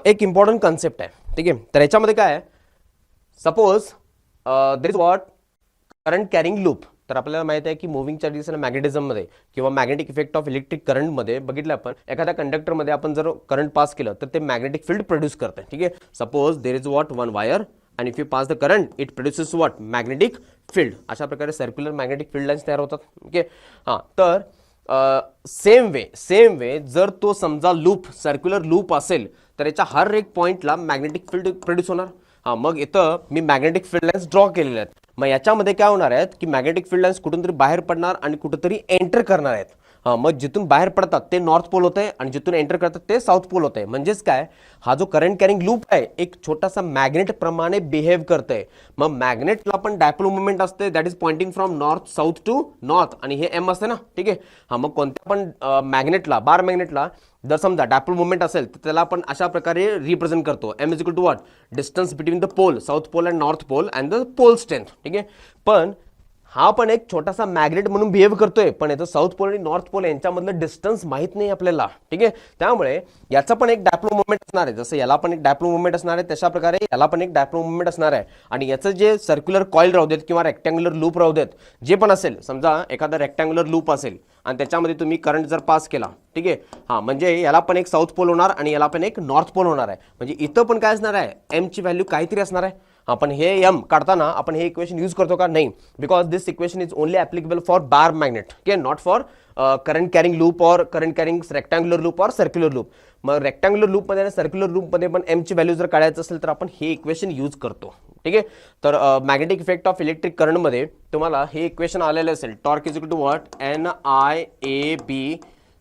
एक इम्पॉर्टंट कन्सेप्ट आहे. ठीक आहे. तर याच्यामध्ये काय आहे, suppose there is what current carrying loop. तर आपल्याला माहिती आहे की मुव्हिंग चार्जेस आणि मॅग्नेटिझममध्ये किंवा मॅग्नेटिक इफेक्ट ऑफ इलेक्ट्रिक करंटमध्ये बघितलं आपण, एखाद्या कंडक्टरमध्ये आपण जर करंट पास केलं तर ते मॅग्नेटिक फील्ड प्रोड्यूस करते. ठीक आहे. Suppose there is what one wire and if you pass the current it produces what, magnetic field. अशा प्रकारे सर्क्युलर मॅग्नेटिक फील्ड लाईन्स तयार होतात. ओके. हां, तर सेम वे जर तो समजा लूप, सर्क्युलर लूप असेल तर याच्या हर एक पॉईंटला मॅग्नेटिक फील्ड प्रोड्यूस होणार. हां, मग इथं मी मॅग्नेटिक फील्ड लाईन्स ड्रॉ केलेल्या आहेत. मग याच्यामध्ये काय होणार आहेत की मॅग्नेटिक फील्ड लाईन्स कुठून तरी बाहेर पडणार आणि कुठंतरी एंटर करणार आहेत. हां, मग जिथून बाहेर पडतात ते नॉर्थ पोल होत आहे आणि जिथून एंटर करतात ते साऊथ पोल होत आहे. म्हणजेच काय, हा जो करंट कॅरिंग लूप आहे एक छोटासा मॅग्नेट प्रमाणे बिहेव करतंय. मग मॅग्नेटला पण डायपोल मुवमेंट असते, that is pointing from north south to north, आणि हे एम असते ना. ठीक आहे. हां, मग कोणत्या पण मॅग्नेटला, बार मॅग्नेटला जर समजा डायपोल मुवमेंट असेल तर त्याला आपण अशा प्रकारे रिप्रेझेंट करतो, M is equal to what, distance between the pole, south pole and north pole and the pole strength. ठीक आहे. पण हा पण एक छोटासा मॅग्नेट म्हणून बिहेव करतोय, पण याचं साऊथ पोल आणि नॉर्थ पोल यांच्यामधलं डिस्टन्स माहित नाही आपल्याला. ठीक आहे, त्यामुळे याचा पण एक डायपोल मोमेंट असणार आहे. जसं याला पण एक डायपोल मोमेंट असणार आहे, तशा प्रकारे याला पण एक डायपोल मोमेंट असणार आहे. आणि याचं जे सर्क्युलर कॉईल राहू देत किंवा रेक्टँग्युलर लूप राहू देत, जे पण असेल, समजा एखादा रेक्टँग्युलर लूप असेल आणि त्याच्यामध्ये तुम्ही करंट जर पास केला, ठीक आहे, हा म्हणजे याला पण एक साऊथ पोल होणार आणि याला पण एक नॉर्थ पोल होणार आहे. म्हणजे इथं पण काय असणार आहे, एम ची व्हॅल्यू काहीतरी असणार आहे. आपण हे एम काढताना आपण हे इक्वेशन यूज करतो का? नाही, because this equation is only applicable for bar magnet, okay, not for current carrying loop और करंट कॅरिंग रेक्टँग्युलर लूप और सर्क्युलर लूप. मग रेक्टँग्युलर लूपमध्ये आणि सर्क्युलर लूपमध्ये पण एमची व्हॅल्यू जर काढायचं असेल तर आपण हे इक्वेशन यूज करतो. ठीक आहे, तर मॅग्नेटिक इफेक्ट ऑफ इलेक्ट्रिक करंटमध्ये तुम्हाला हे इक्वेशन आलेलं असेल, torque is equal to what, NIAB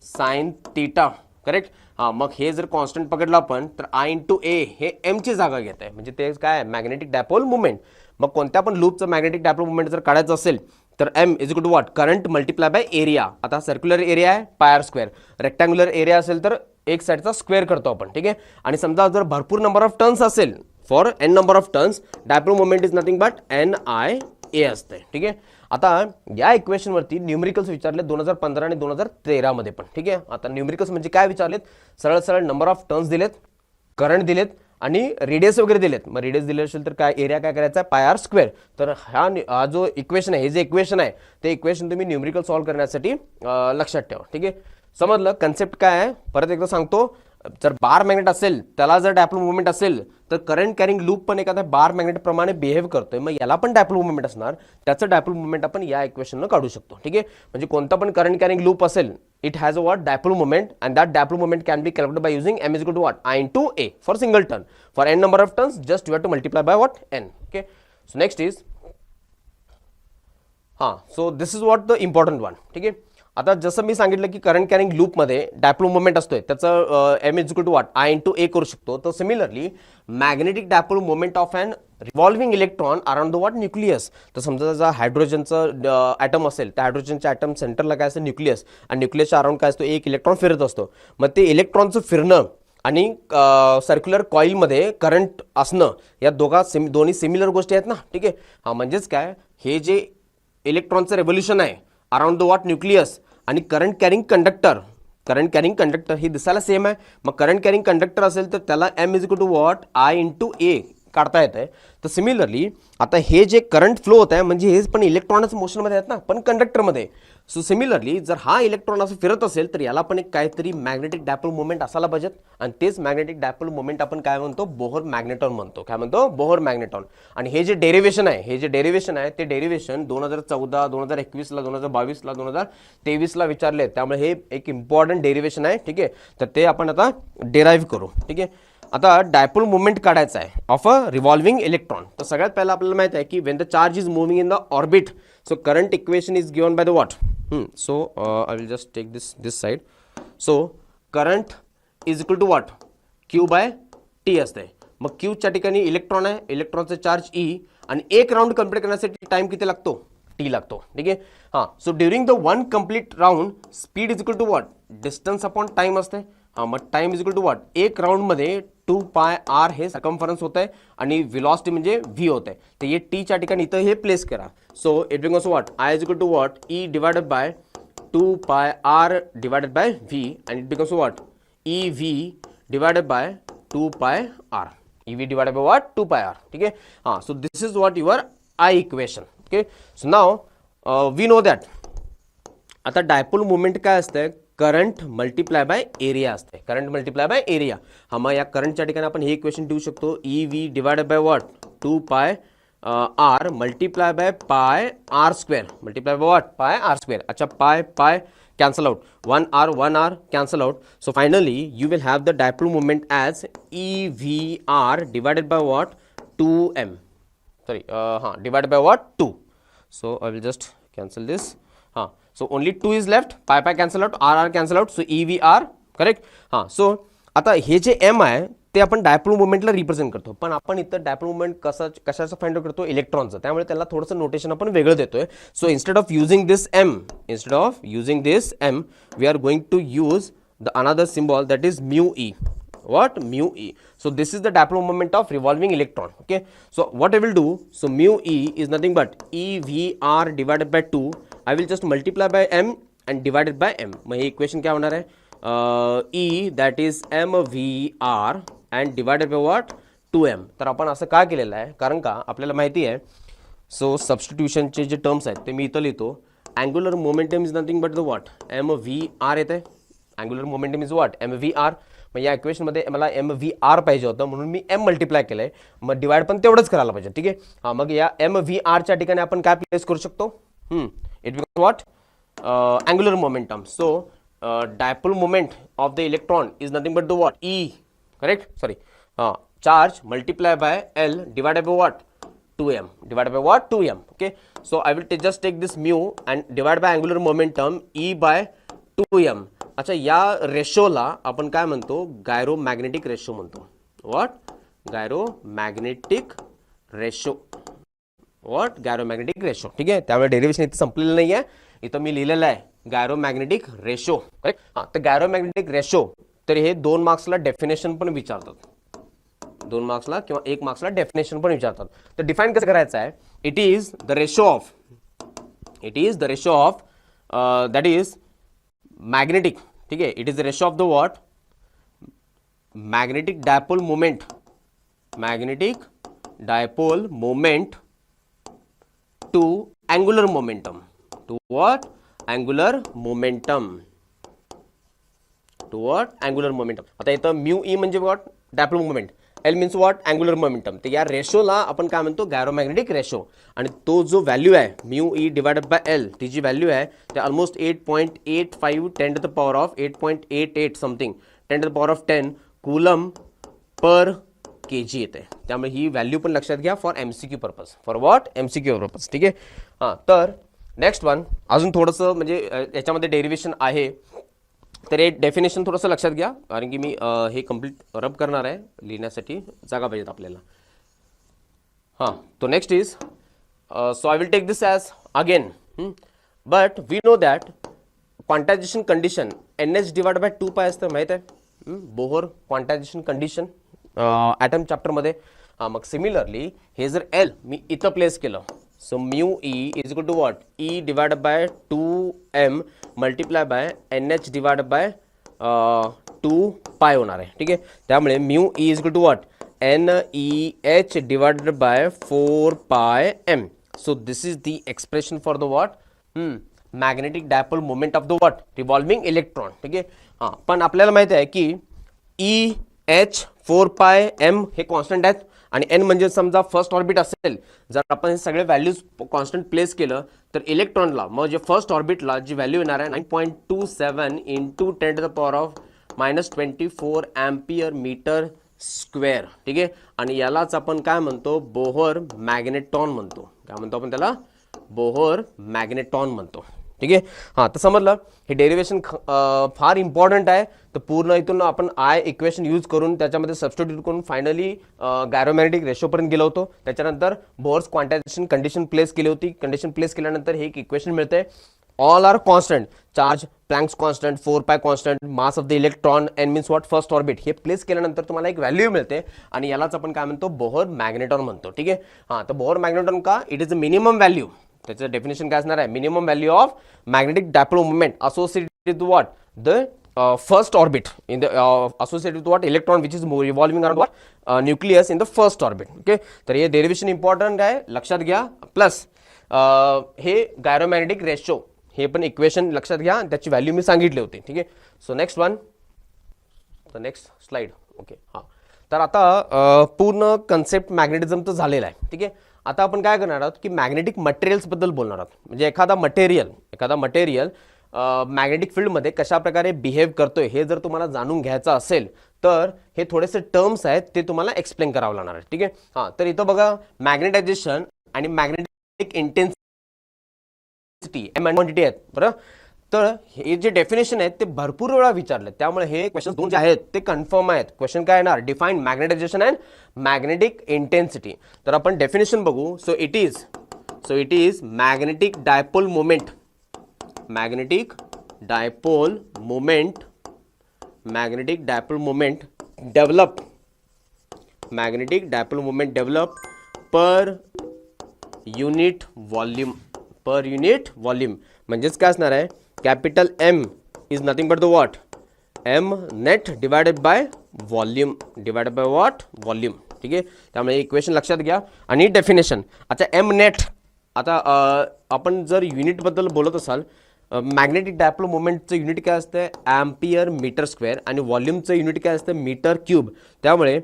sine theta, correct. हां, मग हे जर कॉन्स्टंट पकडलं आपण तर I इंटू ए हे एमची जागा घेत आहे, म्हणजे ते काय मॅग्नेटिक डायपोल मुवमेंट. मग कोणत्या पण लूपचं मॅग्नेटिक डायपोल मुवमेंट जर काढायचं असेल तर M is equal to what, current multiply by area. आता सर्क्युलर एरिया आहे pi r square, rectangular area असेल तर एक साईडचा स्क्वेअर करतो आपण. ठीक आहे, आणि समजा जर भरपूर नंबर ऑफ टर्न्स असेल, for N number of turns, dipole movement is nothing but NIA असते. ठीक आहे, आता या इक्वेशनवरती न्यूमेरिकल्स विचारले 2015 आणि 2013 मध्ये पण. ठीक आहे, आता न्यूमेरिकल्स म्हणजे काय विचारलेत, सरळ सरळ नंबर ऑफ टर्न्स दिलेत, करंट दिलेत आणि रेडियस वगैरे दिलेत. मग रेडियस दिले असेल तर काय, एरिया काय करायचा आहे, पाय आर स्क्वेअर. तर हा जो इक्वेशन आहे, हे जे इक्वेशन आहे ते इक्वेशन तुम्ही न्यूमेरिकल सॉल्व्ह करण्यासाठी लक्षात ठेवा. ठीक आहे, समजलं कन्सेप्ट काय आहे, परत एकदा सांगतो. जर बार मॅग्नेट असेल, त्याला जर डायपोल मुवमेंट असेल तर करंट कॅरिंग लूप पण एखाद्या बार मॅग्नेट प्रमाणे बिहेव करतोय, मग याला पण डायपोल मुवमेंट असणार, त्याचं डायपोल मुवमेंट आपण या इक्वेशननं काढू शकतो. ठीक आहे, म्हणजे कोणता पण करंट कॅरिंग लूप असेल, it has a what, dipole movement, and that dipole movement can be calculated by using M is equal to what, I into A for single turn. For n number of turns just you have to multiply by what, n. Okay, so next is, हां, so this is what the important one. ठीक आहे, आता जसं मी सांगितलं की current carrying लूपमध्ये dipole movement असतोय, त्याचं M is equal to what, I into A करू शकतो. तर similarly magnetic dipole movement of an revolving electron around the what, nucleus. तर समजा जर हायड्रोजनचं ॲटम असेल, त्या हायड्रोजनच्या ॲटम सेंटरला काय असतं, न्यूक्लियस, आणि न्यूक्लियसच्या अराउंड काय असतो, एक इलेक्ट्रॉन फिरत असतो. मग ते इलेक्ट्रॉनचं फिरणं आणि सर्क्युलर कॉईलमध्ये करंट असणं, या दोन्ही सिमिलर गोष्टी आहेत ना. ठीक आहे, हां, म्हणजेच काय, हे जे इलेक्ट्रॉनचं रेव्होल्युशन आहे अराउंड द व्हॉट, न्यूक्लियस, आणि करंट कॅरिंग कंडक्टर ही दिसायला सेम आहे. मग करंट कॅरिंग कंडक्टर असेल तर त्याला M is equal to what, I into A काढता येत आहे. तर सिमिलरली आता हे जे करंट फ्लो होत आहे, म्हणजे हे पण इलेक्ट्रॉनच मोशनमध्ये आहेत ना, पण कंडक्टरमध्ये. सो सिमिलरली जर हा इलेक्ट्रॉन असं फिरत असेल तर याला पण एक काहीतरी मॅग्नेटिक डायपोल मुवमेंट असायला पाहिजेत, आणि तेच मॅग्नेटिक डायपोल मुवमेंट आपण काय म्हणतो, बोहर मॅग्नेटॉन म्हणतो. काय म्हणतो, बोहर मॅग्नेटॉन. आणि हे जे डेरिवेशन आहे, ते डेरिवेशन 2014, 2021ला, 2022ला, 2023ला विचारले. त्यामुळे हे एक इम्पॉर्टंट डेरिवेशन आहे. ठीक आहे, तर ते आपण आता डेराईव्ह करू. ठीक आहे, आता डायपोल मुवमेंट काढायचा आहे ऑफ अ रिव्हॉल्विंग इलेक्ट्रॉन. तर सगळ्यात पहिला आपल्याला माहिती आहे की when the charge is moving in the orbit, so current equation is given by the what. So I will just take this side. So current is equal to what, Q by T असते. मग Qच्या ठिकाणी electron आहे, इलेक्ट्रॉनचा charge E, आणि एक round complete करण्यासाठी time किती लागतो, T लागतो. ठीक आहे, हां, so during the one complete round speed is equal to what, distance upon time असते. हां, मग time is equal to what, एक राऊंडमध्ये 2πr हे सर्कम्फरन्स होत आहे, आणि व्हेलॉसिटी म्हणजे V होत आहे. तर हे Tच्या ठिकाणी इथं हे प्लेस करा. So it becomes what, I is equal to what, E divided by 2πr divided by V, आणि it becomes what, EV divided by 2πr. EV divided by what, 2πr. ठीक आहे, हां, so this is what your I equation. Okay, so now we know that. आता dipole movement काय असतं, current multiply by area असते, current multiply by area. हा, मग या करंटच्या ठिकाणी आपण हे इक्वेशन देऊ शकतो, EV divided by what, 2πr multiply by pi r square, multiply by what, pi r square. अच्छा, pi cancel out, 1r cancel out. So finally you will have the dipole moment as EVR divided by what, 2m, sorry, divided by what, 2. So I will just cancel this. So only 2 is left, pi cancel out, r cancel out, so EVR, correct. So आता हे जे m आहे ते आपण dipole मुवमेंटला represent करतो, पण आपण इथं डायपोल मुवमेंट कशाचं फाइंड आउट करतो, इलेक्ट्रॉनचं. त्यामुळे त्याला थोडंसं नोटेशन आपण वेगळं देतोय. So instead of using this m we are going to use the another symbol, that is mu e. What, mu e. So this is the dipole moment of revolving electron. Okay, so what I will do, so mu e is nothing but EVR divided by 2. I will just multiply by m and divided by m. मग हे equation क्या होणार आहे, E that is MVR and divided by what, 2m. तर आपण असं का केलेलं आहे, कारण का आपल्याला माहिती आहे, सो सबस्टिट्यूशनचे जे टर्म्स आहेत ते मी इथं लिहितो. Angular momentum is nothing but the what, MVR येते. Angular momentum is what, MVR. मग या इक्वेशनमध्ये मला MVR पाहिजे होतं म्हणून मी m मल्टिप्लाय केलं आहे, मग डिवाइड पण तेवढंच करायला पाहिजे. ठीक आहे, हां, मग या MVRच्या ठिकाणी आपण काय प्लेस करू शकतो, it becomes what, angular momentum. So dipole moment of the electron is nothing but the what, E, correct, sorry, charge multiply by L divided by what, 2m, divided by what, 2m. Okay, so I will just take this mu and divide by angular momentum E by 2m. अच्छा, या रेशोला आपण काय म्हणतो, gyromagnetic ratio म्हणतो. What, gyromagnetic ratio, what, gyromagnetic ratio. ठीक आहे, त्यामुळे derivation इथं संपलेलं नाही आहे, इथं मी लिहिलेलं आहे गायरोमॅग्नेटिक रेशो. करेक्ट, हां. तर गायरोमॅग्नेटिक रेशो, तर हे 2 मार्क्सला डेफिनेशन पण विचारतात, 2 मार्क्सला किंवा 1 मार्क्सला डेफिनेशन पण विचारतात. तर डिफाईन कसं करायचं आहे, it is the ratio of that is magnetic. ठीक आहे, it is the ratio of the what, magnetic dipole moment to angular momentum, to what, angular momentum. आता इथं म्यू ई म्हणजे what, dipole moment, L means what, angular momentum. तर या रेशोला आपण काय म्हणतो, गायरोमॅग्नेटिक रेशो. आणि तो जो व्हॅल्यू आहे mu E divided by L, ती जी व्हॅल्यू आहे ते almost 8.85 10 to the power of 8.88 something 10 to the power of 10 coulomb per kg येते. त्यामुळे ही व्हॅल्यू पण लक्षात घ्या for MCQ purpose, for what, MCQ purpose. ठीक आहे, हां. तर नेक्स्ट वन, अजून थोडंसं म्हणजे याच्यामध्ये डेरिव्हेशन आहे, तर हे डेफिनेशन थोडंसं लक्षात घ्या, कारण की मी हे कम्प्लीट रब करणार आहे, लिहिण्यासाठी जागा पाहिजेत आपल्याला. हां, तो next is, so I will take this as again, but we know that quantisation condition NH divide by 2π असतं, माहीत आहे, बोहर क्वांटायझेशन कंडिशन ॲटम चॅप्टरमध्ये. हां, मग सिमिलरली हे जर L मी इथं प्लेस केलं, so mu E is equal to what, E divide by 2m multiply by NH divide by 2π होणार आहे. ठीक आहे, त्यामुळे mu E is equal to what, NEH divided by 4πm. So this is the expression for the what, magnetic dipole moment of the what, revolving electron. ठीक आहे, हां. पण आपल्याला माहिती आहे की EH 4πm हे कॉन्स्टंट आहेत आणि n म्हणजे समजा फर्स्ट ऑर्बिट असेल, जर आपण हे सगळे व्हॅल्यूज कॉन्स्टंट प्लेस केलं तर इलेक्ट्रॉनला मग जे फर्स्ट ऑर्बिटला जी व्हॅल्यू येणार आहे 9.27 into 10 to the power of -24 ampere metre square. ठीक आहे, आणि यालाच आपण काय म्हणतो, बोहर मॅग्नेटॉन म्हणतो. काय म्हणतो आपण त्याला, बोहर मॅग्नेटॉन म्हणतो. ठीक आहे, हां. तर समजलं, हे डेरिव्हेशन फार इम्पॉर्टंट आहे. तर पूर्ण इथून आपण आय इक्वेशन यूज करून त्याच्यामध्ये सबस्टिट्यूट करून फायनली गायरोमॅग्नेटिक रेशोपर्यंत गेलो होतो. त्याच्यानंतर बोहर्स क्वांटायझेशन कंडिशन प्लेस केली होती. कंडिशन प्लेस केल्यानंतर हे एक इक्वेशन मिळते, all are constant, charge Planck's constant, 4π constant, mass of the electron, n means what, first orbit. हे प्लेस केल्यानंतर तुम्हाला एक व्हॅल्यू मिळते आणि यालाच आपण काय म्हणतो, बोहर मॅग्नेटॉन म्हणतो. ठीक आहे, हां. तर बोहर मॅग्नेटॉन का, it is a minimum value. त्याचं डेफिनेशन काय असणार आहे, minimum value of magnetic dipole moment associated with what, the first orbit in the associated with what, electron which is revolving around what, nucleus in the first orbit. Okay, तर हे derivation important आहे, लक्षात घ्या. Plus हे गायरोमॅग्नेटिक ratio हे पण equation लक्षात घ्या, त्याची व्हॅल्यू मी सांगितली होती. ठीक आहे, so next one, the next slide. Okay, हां. तर आता पूर्ण कन्सेप्ट मॅग्नेटिझमचं झालेलं आहे. ठीक आहे, आता आपण काय करणार आहोत की मॅग्नेटिक मटेरियल्सबद्दल बोलणार आहोत. म्हणजे एखादा मटेरियल मॅग्नेटिक फील्डमध्ये कशा प्रकारे बिहेव करतोय हे जर तुम्हाला जाणून घ्यायचं असेल तर हे थोडेसे टर्म्स आहेत ते तुम्हाला एक्सप्लेन करावं लागणार आहे. ठीक आहे, हां. तर इथं बघा, मॅग्नेटायझेशन आणि मॅग्नेटिक इंटेन्सिटी क्वांटिटी आहेत, बरं. तर हे जे डेफिनेशन आहेत ते भरपूर वेळा विचारले, त्यामुळे हे क्वेश्चन 2 जे आहेत ते कन्फर्म आहेत. क्वेश्चन काय येणार, define magnetisation and magnetic intensity. तर आपण डेफिनेशन बघू. So it is magnetic dipole moment, magnetic dipole moment develop magnetic dipole moment develop per unit volume. Per unit volume म्हणजेच काय असणार आहे, capital M is nothing but the what, M net divided by volume, divided by what, volume. ठीक आहे, त्यामुळे equation लक्षात घ्या. आणि डेफिनेशन, आता एम नेट, आता आपण जर युनिटबद्दल बोलत असाल, मॅग्नेटिक डायपोल मोमेंटचं युनिट काय असतं, ॲम्पियर मीटर स्क्वेअर, आणि व्हॉल्यूमचं युनिट काय असतं, मीटर क्यूब. त्यामुळे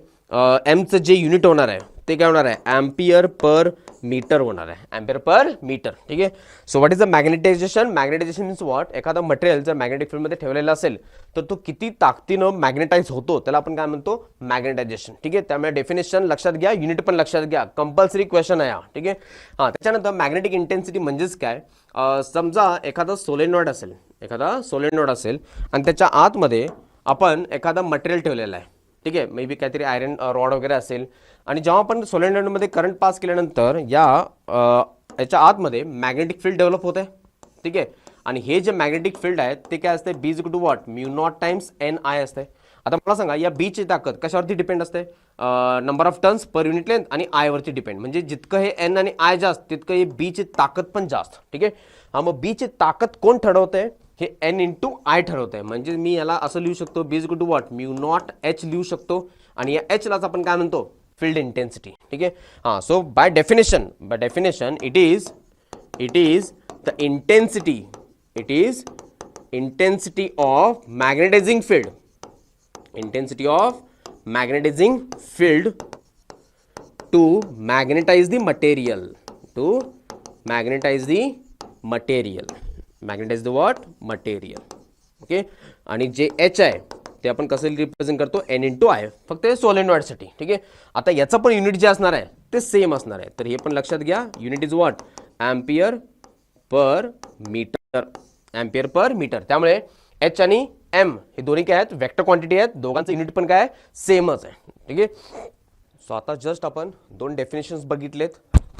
एमचं जे युनिट होणार आहे ते काय होणार आहे, ॲम्पियर पर मीटर होणार आहे, ॲम्पियर पर मीटर. ठीक आहे. So what is the magnetisation. Magnetisation means what, एखादा मटेरियल जर मॅग्नेटिक फील्डमध्ये ठेवलेला असेल तर तो किती ताकदीनं मॅग्नेटाइज होतो त्याला आपण काय म्हणतो, मॅग्नेटायझेशन. ठीक आहे, त्यामुळे डेफिनेशन लक्षात घ्या, युनिट पण लक्षात घ्या, कंपल्सरी क्वेश्चन आहे हा. ठीक आहे. हां, त्याच्यानंतर मॅग्नेटिक इंटेन्सिटी म्हणजेच काय, समजा एखादा सोलेनॉइड असेल, एखादा सोलेनॉइड असेल आणि त्याच्या आतमध्ये आपण एखादा मटेरियल ठेवलेला आहे. ठीक आहे, मे बी काहीतरी आयरन रॉड वगैरे असेल, आणि जेव्हा आपण सोलेनॉइडमध्ये करंट पास केल्यानंतर याच्या आतमध्ये मॅग्नेटिक फील्ड डेव्हलप होते. ठीक आहे, आणि हे जे मॅग्नेटिक फील्ड आहे ते काय असते, B is equal to what, mu naught times N I असते. आता मला सांगा, या बीची ताकद कशावरती डिपेंड असते, number of turns per unit length आणि आयवरती डिपेंड. म्हणजे जितकं हे एन आणि आय जास्त तितकं हे बीची ताकद पण जास्त. ठीक आहे. हा, मग बीची ताकद कोण ठरवते, हे एन इंटू आय ठरवत आहे. म्हणजे मी याला असं लिहू शकतो, B is equal to what, mu naught H लिहू शकतो, आणि या एचलाच आपण काय म्हणतो, फील्ड इंटेन्सिटी. ठीक आहे. हां, so by definition it is the intensity, it is intensity of magnetising field, intensity of magnetising field to magnetise the material, to magnetise the material, magnetise the what, material. Okay, आणि जे H आहे ते आपण कसं represent करतो, N into I, फक्त सोलेनॉइडसाठी. ठीक आहे. आता याचं पण युनिट जे असणार आहे ते सेम असणार आहे, तर हे पण लक्षात घ्या, unit is what, ampere per metre, ampere per metre. त्यामुळे एच आणि एम हे दोन्ही काय आहेत, वेक्टर क्वांटिटी आहेत, दोघांचं युनिट पण काय आहे, सेमच आहे. ठीक आहे. सो आता जस्ट आपण दोन डेफिनेशन्स बघितलेत,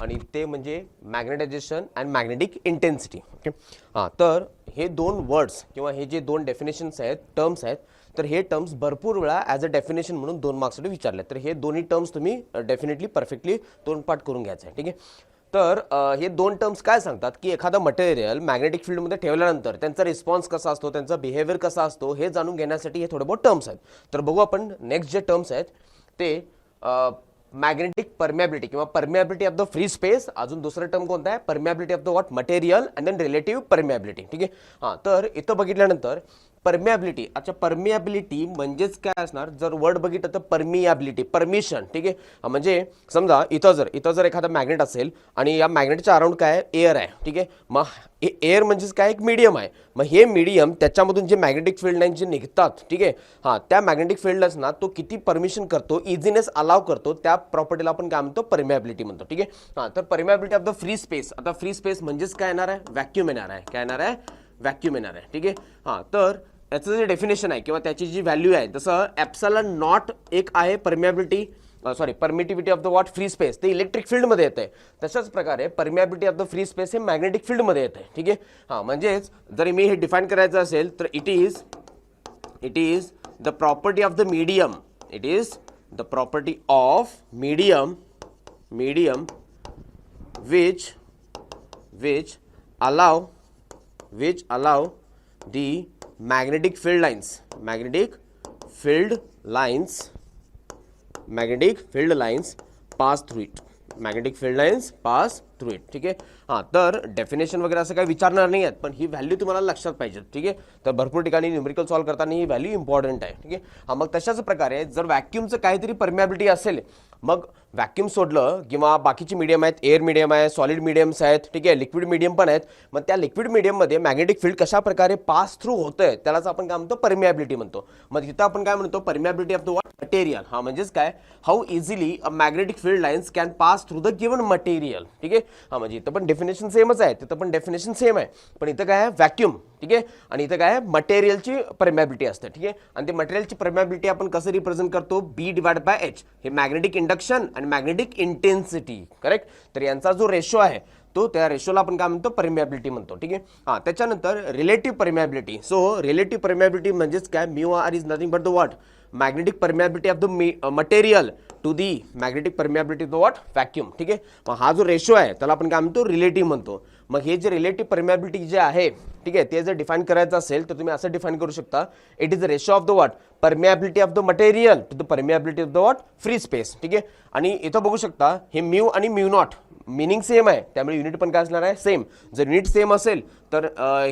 आणि ते म्हणजे magnetisation and magnetic intensity. Okay. हां, तर हे दोन वर्ड्स किंवा हे जे दोन डेफिनेशन्स आहेत, टर्म्स आहेत, तर हे टर्म्स भरपूर वेळा ॲज अ डेफिनेशन म्हणून 2 मार्क्ससाठी विचारले. तर हे दोन्ही टर्म्स तुम्ही डेफिनेटली परफेक्टली तोंडपाठ करून घ्यायचं आहे. ठीक आहे. तर हे दोन टर्म्स काय सांगतात की एखादा मटेरियल मॅग्नेटिक फील्डमध्ये ठेवल्यानंतर त्यांचा रिस्पॉन्स कसा असतो, त्यांचा बिहेवियर कसा असतो हे जाणून घेण्यासाठी हे थोडे बहुत टर्म्स आहेत. तर बघू आपण नेक्स्ट जे टर्म्स आहेत ते मॅग्नेटिक परमिएबिलिटी किंवा permeability of the free space. अजून दुसरं टर्म कोणता आहे, permeability of the what, material, and then relative permeability. ठीक आहे. हां, तर इथं बघितल्यानंतर परमिएबिलिटी, अच्छा परमिएबिलिटी म्हणजेच काय असणार, जर वर्ड बघितलं तर परमिएबिलिटी, परमिशन. ठीक आहे. म्हणजे समजा इथं जर एखादा मॅग्नेट असेल आणि या मॅग्नेटच्या अराउंड काय आहे, एअर आहे. ठीक आहे. मग एअर म्हणजेच काय, एक मीडियम आहे. मग हे मीडियम त्याच्यामधून जे मॅग्नेटिक फील्ड लाईन जे निघतात, ठीक आहे, हां, त्या मॅग्नेटिक फील्डलाच ना तो किती परमिशन करतो, इझीनेस अलाव करतो, त्या प्रॉपर्टीला आपण काय म्हणतो, परमिएबिलिटी म्हणतो. ठीक आहे. हां, तर permeability of the free space, आता फ्री स्पेस म्हणजेच काय येणार आहे, व्हॅक्यूम येणार आहे. काय येणार आहे, व्हॅक्यूम येणार आहे. ठीक आहे. हां, तर याचं जे डेफिनेशन आहे किंवा त्याची जी व्हॅल्यू आहे, तसं ॲप्सिलॉन नॉट एक आहे permeability, permittivity of the what, free space, ते इलेक्ट्रिक फील्डमध्ये येते. तशाच प्रकारे permeability of the free space हे मॅग्नेटिक फील्डमध्ये येते. ठीक आहे. हां, म्हणजेच जर मी हे डिफाईन करायचं असेल तर it is the property of the medium, it is the property of medium which allow the magnetic field lines pass through it, ठीक आहे. हां, तर डेफिनेशन वगैरे असं काही विचारणार नाही आहेत, पण ही व्हॅल्यू तुम्हाला लक्षात पाहिजे. ठीक आहे. तर भरपूर ठिकाणी न्यूमेरिकल सॉल्व करताना ही व्हॅल्यू इम्पॉर्टंट आहे. ठीक आहे. हां, मग तशाच प्रकारे जर व्हॅक्यूमचं काहीतरी परमिएबिलिटी असेल, मग व्हॅक्यूम सोडलं किंवा बाकीची मीडियम आहेत, एअर मीडियम आहे, सॉलिड मीडियम्स आहेत, ठीक आहे, लिक्विड मीडियम पण आहेत. मग त्या लिक्विड मीडियममध्ये मॅग्नेटिक फील्ड कशा प्रकारे पास थ्रू होतंय त्यालाच आपण काय म्हणतो, परमिएबिलिटी म्हणतो. मग तिथं आपण काय म्हणतो, permeability of the what, material. हां, म्हणजेच काय, how easily a magnetic field lines can pass through the given material. ठीक आहे. हां, म्हणजे इथं पण डेफिनेशन सेमच आहे, तिथं पण डेफिनेशन सेम आहे, पण इथं काय आहे, व्हॅक्यूम. ठीक आहे. आणि इथं काय आहे, मटेरियलची परमिएबिलिटी असते. ठीक आहे. आणि ते मटेरियलची परमिएबिलिटी आपण कसं रिप्रेझेंट करतो, बी डिवाइड बाय एच. हे मॅग्नेटिक इंडक्शन आणि मॅग्नेटिक इंटेन्सिटी, करेक्ट. तर यांचा जो रेशो आहे तो त्या रेशोला आपण काय म्हणतो, परमिएबिलिटी म्हणतो. ठीक आहे. हां, त्याच्यानंतर relative permeability. So relative permeability म्हणजेच काय, mu r is nothing but the what, magnetic permeability of the material to the magnetic permeability of the what vacuum. ठीक आहे, मग हा जो रेशो आहे त्याला आपण काय म्हणतो रिलेटिव्ह म्हणतो. मग हे जे रिलेटिव्ह परमियाबिलिटी जे आहे, ठीक आहे, ते जर डिफाईन करायचं असेल तर तुम्ही असं डिफाईन करू शकता, it is the ratio of the what permeability of the material to the permeability of the what free space. ठीक आहे, आणि इथं बघू शकता हे म्यू आणि म्यू नॉट मिनिंग सेम आहे, त्यामुळे युनिट पण काय असणार आहे सेम. जर युनिट सेम असेल तर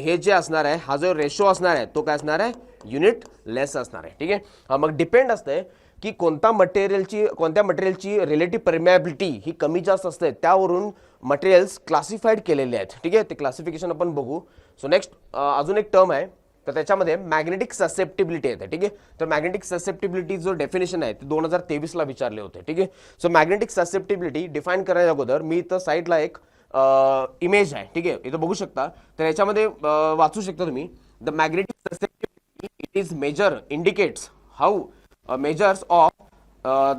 हे जे असणार आहे हा जो रेशो असणार आहे तो काय असणार आहे युनिट लेस असणार आहे. ठीक आहे, मग डिपेंड असते की कोणत्या मटेरियलची रिलेटिव्ह परमियाबिलिटी ही कमी जास्त असते त्यावरून मटेरियल्स क्लासिफाईड केलेले आहेत. ठीक आहे, ते क्लासिफिकेशन आपण बघू. सो नेक्स्ट अजून एक टर्म आहे तर त्याच्यामध्ये मॅग्नेटिक ससेप्टिबिलिटी येते. ठीक आहे, तर मॅग्नेटिक ससेप्टिबिलिटी जो डेफिनेशन आहे ते 2023 ला विचारले होते. ठीक आहे, सो मॅग्नेटिक ससेप्टिबिलिटी डिफाईन करायच्या अगोदर मी इथं साईडला एक इमेज आहे. ठीक आहे, इथं बघू शकता, तर याच्यामध्ये वाचू शकता तुम्ही, the magnetic susceptibility it is measure indicates how measures of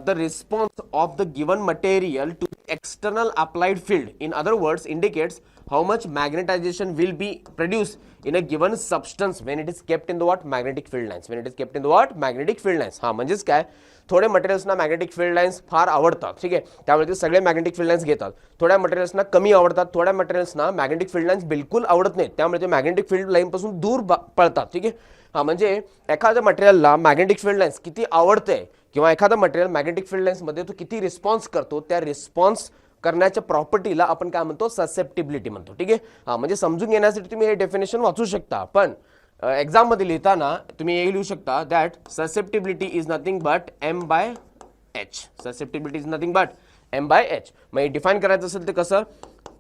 the response of the given material to the external applied field. In other words, indicates how much magnetization will be produced in a given substance when it is kept in the what magnetic field lines. When it is kept in the what magnetic field lines. हा म्हणजेच काय, थोडे मटेरियल्सना magnetic field lines फार आवडतात. ठीक आहे, त्यामुळे ते सगळे मॅग्नेटिक फील्ड लाईन्स घेतात. थोड्या मटेरियल्सना कमी आवडतात, थोड्या मटेरियल्सना मॅग्नेटिक फील्ड लाईन्स बिलकुल आवडत नाहीत, त्यामुळे ते मॅग्नेटिक फील्ड लाईनपासून दूर पळतात. ठीक आहे, हा म्हणजे एखाद्या मटेरियलला मॅग्नेटिक फील्ड लाईन्स किती आवडते किंवा एखादा मटेरियल मॅग्नेटिक फील्ड लाईन्समध्ये तो किती रिस्पॉन्स करतो, त्या रिस्पॉन्स करण्याच्या प्रॉपर्टीला आपण काय म्हणतो ससेप्टिबिलिटी म्हणतो. ठीक आहे, हा म्हणजे समजून घेण्यासाठी तुम्ही हे डेफिनेशन वाचू शकता, पण एक्झाम मध्ये लिहिताना तुम्ही हे लिहू शकता that susceptibility is nothing but M by H. Susceptibility is nothing but M by H. मग डिफाईन करायचं असेल तर कसं,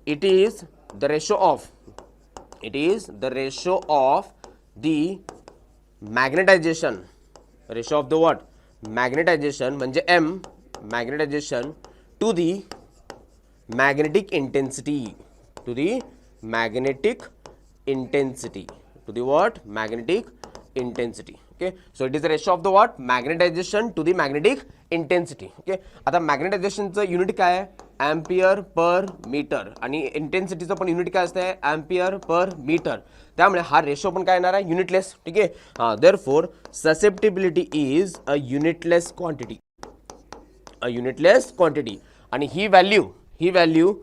it is the ratio of the magnetisation, ratio of the what magnetisation म्हणजे M magnetisation to the magnetic intensity, to the magnetic intensity, to the what magnetic intensity. Okay, so it is the ratio of the what magnetization to the magnetic intensity. Okay, आता magnetization चं unit काय आहे ampere per metre आणि इंटेन्सिटीचं पण unit काय असतं ampere per metre, त्यामुळे हा रेशो पण काय येणार आहे युनिटलेस. ठीक आहे, हा therefore susceptibility is a unitless quantity आणि ही व्हॅल्यू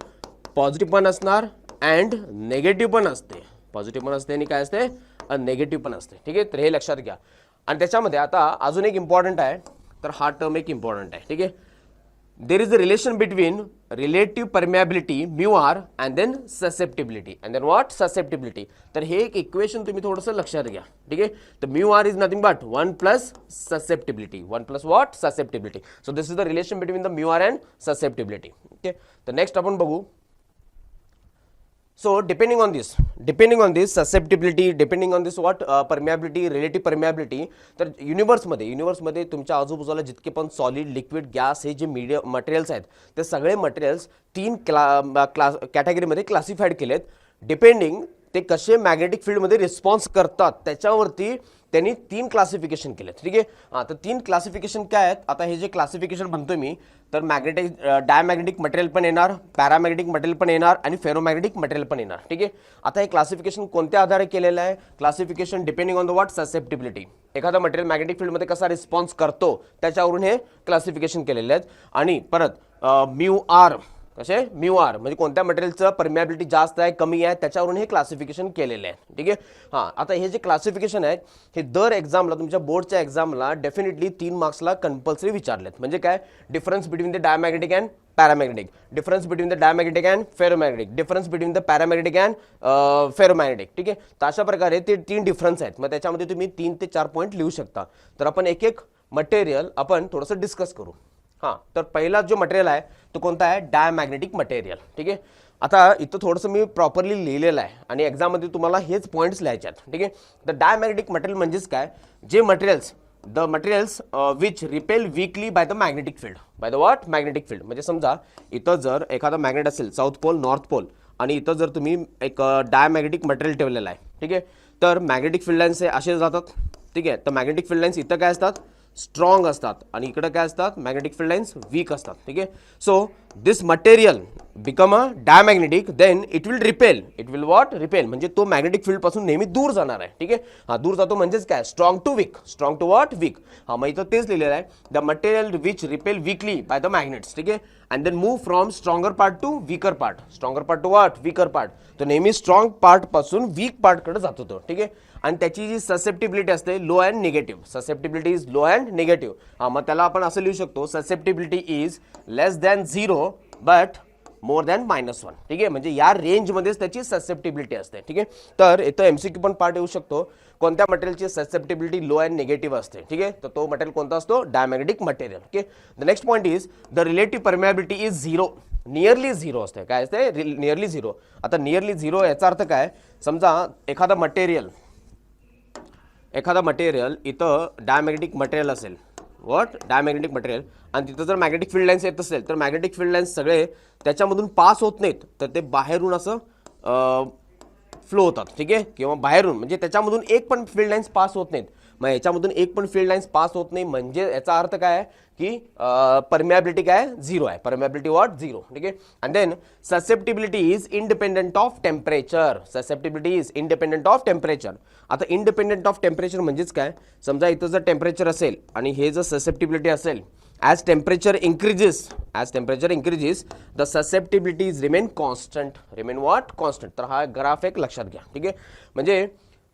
पॉझिटिव्ह पण असणार अँड नेगेटिव्ह पण असते. पॉझिटिव्ह पण असते आणि काय असते नेगेटिव्ह पण असते. ठीक आहे, तर हे लक्षात घ्या. आणि त्याच्यामध्ये आता अजून एक इम्पॉर्टंट आहे, तर हा टर्म एक इम्पॉर्टंट आहे. ठीक आहे, there is a relation between relative permeability mu r and then susceptibility and then what susceptibility. तर हे एक इक्वेशन तुम्ही थोडंसं लक्षात घ्या. ठीक आहे, तर mu r is nothing but 1 plus susceptibility, 1 plus what susceptibility. So this is the relation between the mu r and susceptibility. Okay, तर नेक्स्ट आपण बघू. So depending on this susceptibility, depending on this what permeability, relative permeability, तर युनिवर्समध्ये तुमच्या आजूबाजूला जितके पण solid liquid gas हे जे मीडियम मटेरियल्स आहेत ते सगळे मटेरियल्स 3 कॅटेगरीमध्ये क्लासिफाईड केलेत. डिपेंडिंग ते कसे मॅग्नेटिक फील्डमध्ये रिस्पॉन्स करतात त्याच्यावरती त्यांनी 3 क्लासिफिकेशन केलेत. ठीक आहे, तर 3 क्लासिफिकेशन काय आहेत, आता हे जे क्लासिफिकेशन म्हणतोय मी, तर डायमॅग्नेटिक मटेरियल पण येणार, पॅरामॅग्नेटिक मटेरियल पण येणार आणि फेरोमॅग्नेटिक मटेरियल पण येणार. ठीक आहे, आता हे क्लासिफिकेशन कोणत्या आधारे केलेलं आहे, classification depending on the what susceptibility, एखादा मटेरियल मॅग्नेटिक फील्डमध्ये कसा रिस्पॉन्स करतो त्याच्यावरून हे क्लासिफिकेशन केलेले आहेत. आणि परत म्यू आर म्हणजे कोणत्या मटेरियलचं परमियाबिलिटी जास्त आहे कमी आहे त्याच्यावरून हे क्लासिफिकेशन केलेलं आहे. ठीक आहे, हां, आता हे जे क्लासिफिकेशन आहे हे दर एक्झामला तुमच्या बोर्डच्या एक्झामला डेफिनेटली 3 मार्क्सला कंपल्सरी विचारलेत. म्हणजे काय, difference between the diamagnetic and paramagnetic, difference between the diamagnetic and ferromagnetic, difference between the paramagnetic and ferromagnetic. ठीक आहे, तर अशा प्रकारे ते 3 डिफरन्स आहेत. मग त्याच्यामध्ये तुम्ही 3 ते 4 पॉईंट लिहू शकता. तर आपण एक एक मटेरियल आपण थोडंसं डिस्कस करू. हां, तर पहिला जो मटेरियल आहे तो कोणता आहे डायमॅग्नेटिक मटेरियल. ठीक आहे, आता इथं थोडंसं मी प्रॉपरली लिहिलेलं आहे आणि एक्झाममध्ये तुम्हाला हेच पॉईंट्स लिहायचे आहेत. ठीक आहे, तर डायमॅग्नेटिक मटेरियल म्हणजेच काय, जे materials which repel weakly by the magnetic field, bye the what magnetic field. म्हणजे समजा इथं जर एखादा मॅग्नेट असेल साऊथ पोल नॉर्थ पोल आणि इथं जर तुम्ही एक डायमॅग्नेटिक मटेरियल ठेवलेलं आहे. ठीक आहे, तर मॅग्नेटिक फील्ड लाईन्स हे असे जातात. ठीक आहे, तर मॅग्नेटिक फील्ड लाईन्स इथं काय असतात स्ट्रॉंग असतात आणि इकडे काय असतात मॅग्नेटिक फील्ड लाईन्स वीक असतात. ठीक आहे. So this material become a diamagnetic then it will repel. It will what repel म्हणजे तो मॅग्नेटिक फील्ड पासून नेहमी दूर जाणार आहे. ठीक आहे. हा दूर जातो म्हणजेच काय strong to weak. Strong to what weak. हा मग इथं तेच लिहिलेलं आहे the material which repel weakly by the magnets. ठीक आहे. And then move from stronger part to weaker part. Stronger part to what weaker part. तो नेहमी स्ट्रॉंग पार्ट पासून वीक पार्ट कडे जातो तो. ठीक आहे. आणि त्याची जी ससेप्टिबिलिटी असते low and negative. Susceptibility is low and negative. हा मग त्याला आपण असं लिहू शकतो susceptibility is less than 0 but more than -1. ठीक आहे. म्हणजे या रेंजमध्येच त्याची ससेप्टिबिलिटी असते. ठीक आहे. तर इथं एमसीक्यू पण पार्ट येऊ शकतो कोणत्या मटेरियलची ससेप्टिबिलिटी लो अँड निगेटिव्ह असते. ठीक आहे. तर तो मटेरियल कोणता असतो diamagnetic material. Okay. The next point is the relative permeability is 0. Nearly 0 असते. काय असते नियरली 0. आता नियरली 0 याचा अर्थ काय समजा एखादा मटेरियल इथं डायमॅग्नेटिक मटेरियल असेल व्हॉट डायमॅग्नेटिक मटेरियल आणि तिथं जर मॅग्नेटिक फील्ड लाईन्स येत असेल तर मॅग्नेटिक फील्ड लाईन्स सगळे त्याच्यामधून पास होत नाहीत तर ते बाहेरून असं फ्लो होतात. ठीक आहे. किंवा बाहेरून म्हणजे त्याच्यामधून एक पण फील्ड लाईन्स पास होत नाहीत. मग याच्यामधून एक पण फील्ड लाईन्स पास होत नाही म्हणजे याचा अर्थ काय आहे की परमिएबिलिटी काय 0 आहे. Permeability what 0. ठीक आहे. And then susceptibility is independent of temperature. Susceptibility is independent of temperature. आता इंडिपेंडेंट ऑफ टेम्परेचर म्हणजेच काय समजा इथं जर टेम्परेचर असेल आणि हे जर ससेप्टिबिलिटी असेल as temperature increases the susceptibilities remain constant. Remain what constant. तर हा ग्राफ एक लक्षात घ्या. ठीक आहे. म्हणजे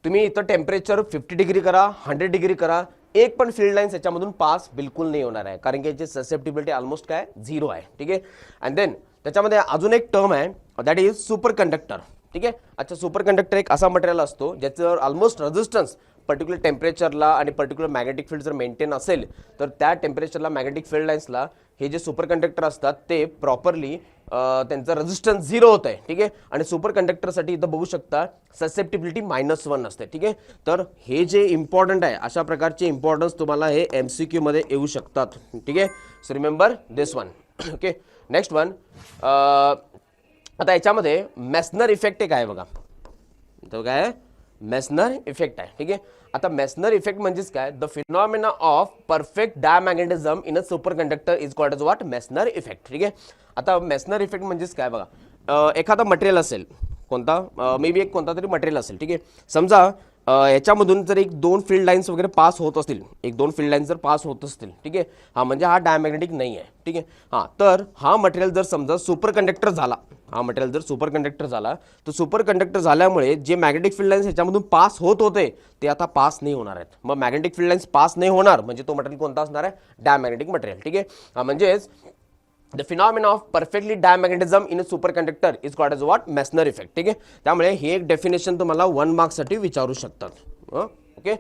तुम्ही इथं टेम्परेचर 50 डिग्री करा 100 डिग्री करा एक पण फील्ड लाईन्स याच्यामधून पास बिलकुल नाही होणार आहे कारण की याची ससेप्टिबिलिटी ऑलमोस्ट काय 0 आहे. ठीक आहे. अँड देन त्याच्यामध्ये अजून एक टर्म आहे दॅट इज सुपर कंडक्टर. ठीक आहे. अच्छा सुपर कंडक्टर एक असा मटेरियल असतो ज्याचं ऑलमोस्ट रेजिस्टन्स पर्टिक्युलर टेम्परेचरला आणि पर्टिक्युलर मॅग्नेटिक फील्ड जर मेंटेन असेल तर त्या टेम्परेचरला मॅग्नेटिक फील्ड लाईन्सला हे जे सुपर कंडक्टर असतात ते प्रॉपरली त्यांचं रेजिस्टन्स 0 होत आहे. ठीक आहे. आणि सुपर कंडक्टरसाठी इथं बघू शकता ससेप्टिबिलिटी -1 असते. ठीक आहे. तर हे जे इम्पॉर्टंट आहे अशा प्रकारचे इम्पॉर्टन्स तुम्हाला हे एमसीक्यू मध्ये येऊ शकतात. ठीक आहे. सो रिमेंबर दिस वन. ओके. नेक्स्ट वन आता याच्यामध्ये मेसनर इफेक्ट एक आहे बघा. तो काय मेसनर इफेक्ट आहे. ठीक आहे. आता मेसनर इफेक्ट म्हणजेच काय the phenomena of perfect diamagnetism in a superconductor is called as what Meissner effect. ठीक आहे. आता मेसनर इफेक्ट म्हणजेच काय बघा एखादा मटेरियल असेल कोणता मे बी एक कोणता तरी मटेरियल असेल. ठीक आहे. समजा याच्यामधून जर 1-2 फील्ड लाईन्स वगैरे पास होत असतील 1-2 फील्ड लाईन्स जर पास होत असतील. ठीक आहे. हा म्हणजे हा डायमॅग्नेटिक नाही आहे. ठीक आहे. हा तर हा मटेरियल जर समजा सुपर कंडक्टर झाला हा मटेरियल जर सुपर कंडक्टर झाला तर सुपर कंडक्टर झाल्यामुळे जे मॅग्नेटिक फील्ड लाईन्स ह्याच्यामधून पास होत होते ते आता पास नाही होणार आहेत. मग मॅग्नेटिक फील्ड लाईन्स पास नाही होणार म्हणजे तो मटेरियल कोणता असणार आहे डायमॅग्नेटिक मटेरियल. ठीक आहे. हा म्हणजेच the phenomena of perfectly diamagnetism in a superconductor is called as what Meissner effect. ठीक आहे. त्यामुळे हे एक डेफिनेशन तुम्हाला 1 मार्क्ससाठी विचारू शकतात. Okay.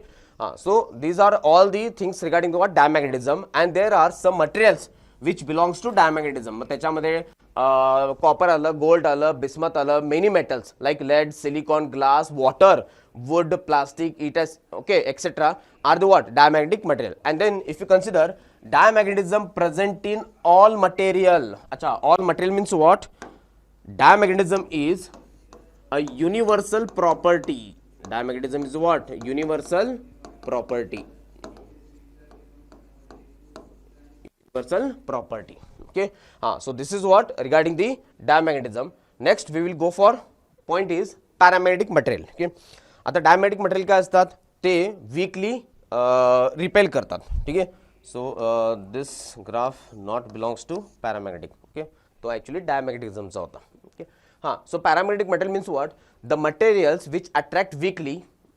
So these are all the things regarding what diamagnetism and there are some materials which belongs to diamagnetism. मग त्याच्यामध्ये कॉपर आलं गोल्ड आलं बिस्मथ आलं many metals like lead silicon glass water wood plastic it's okay etcetera are the what diamagnetic material. And then if you consider diamagnetism present in all material. Acha, all material means what? Diamagnetism is a universal property. Diamagnetism is what? Universal property. Universal property. Okay. So this is what regarding the diamagnetism. Next we will go for point is paramagnetic material. Okay. आता diamagnetic material काय असतात ते weakly repel करतात. ठीक आहे. So this graph not belongs to paramagnetic. Okay. तो actually diamagnetism चा होता. Okay. So paramagnetic material means what? The materials which attract weakly.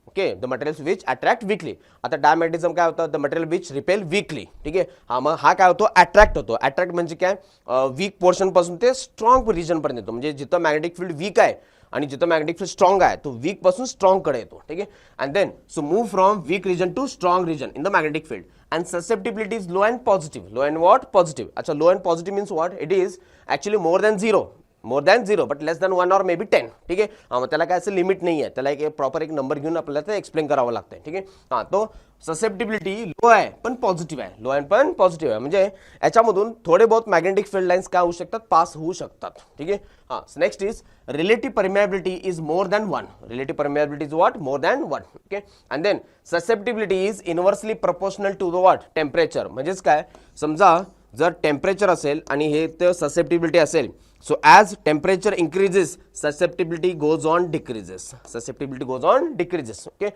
Okay. The materials which attract weakly. आता diamagnetism काय होतं? The material which repel weakly. ठीक आहे. मग हा काय होतो? Attract होतो. Attract म्हणजे काय? वीक पोर्शन पासून ते स्ट्रॉंग रिजन पर्यंत येतो. म्हणजे जिथं मॅग्नेटिक फील्ड वीक आहे आणि जिथं मॅग्नेटिक फील्ड स्ट्रॉंग आहे तो वीक पासून स्ट्रॉंग कडे येतो. ठीक आहे. And then so move from weak region to strong region in the magnetic field. And susceptibility is low and positive. Low and what? Positive. अच्छा, low and positive means what? It is actually more than 0. More than 0 but less than 1 or may be 10. ठीक आहे. मग त्याला काय असं limit नाही आहे, त्याला एक प्रॉपर एक नंबर घेऊन आपल्याला ते एक्सप्लेन करावं लागतंय. ठीक आहे. तो ससेप्टिबिलिटी लो आहे पण पॉझिटिव्ह आहे, लो आहे पण पॉझिटिव्ह आहे, म्हणजे याच्यामधून थोडे बहुत मॅग्नेटिक फील्ड लाईन्स काय होऊ शकतात, पास होऊ शकतात. ठीक आहे. Next is relative permeability is more than 1. Relative permeability is what, more than 1. Okay. And then susceptibility is inversely proportional to the what, temperature. म्हणजेच काय, समजा जर टेम्परेचर असेल आणि हे तर ससेप्टिबिलिटी असेल, so as temperature increases susceptibility goes on decreases, susceptibility goes on decreases. Okay.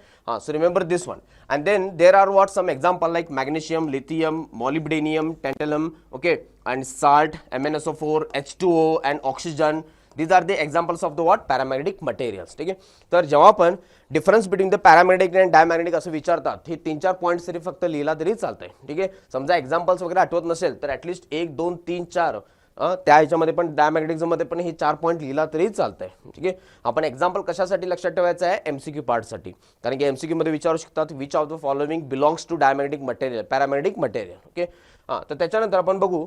So remember this one. And then there are what some example like magnesium, lithium, molybdenum, tantalum, okay, and salt, MnSO4, H2O and oxygen. These are the examples of the what, paramagnetic materials. ठीक आहे. तर जेव्हा आपण difference between the paramagnetic आणि diamagnetic असं विचारतात, हे 3-4 point तरी फक्त लिहिला तरी चालतंय. ठीक आहे. समजा एक्झाम्पल्स वगैरे आठवत नसेल तर ॲटलिस्ट 1, 2, 3, 4 त्या ह्याच्यामध्ये पण डायमॅग्नेटिझममध्ये पण हे 4 पॉईंट लिहिला तरी चालतंय. ठीक आहे. आपण एक्झाम्पल कशासाठी लक्षात ठेवायचं आहे, एमसीक्यू पार्टसाठी. कारण की एमसीक्यू मध्ये विचारू शकतात which of the following belongs to diamagnetic material, paramagnetic material. Okay. तर त्याच्यानंतर आपण बघू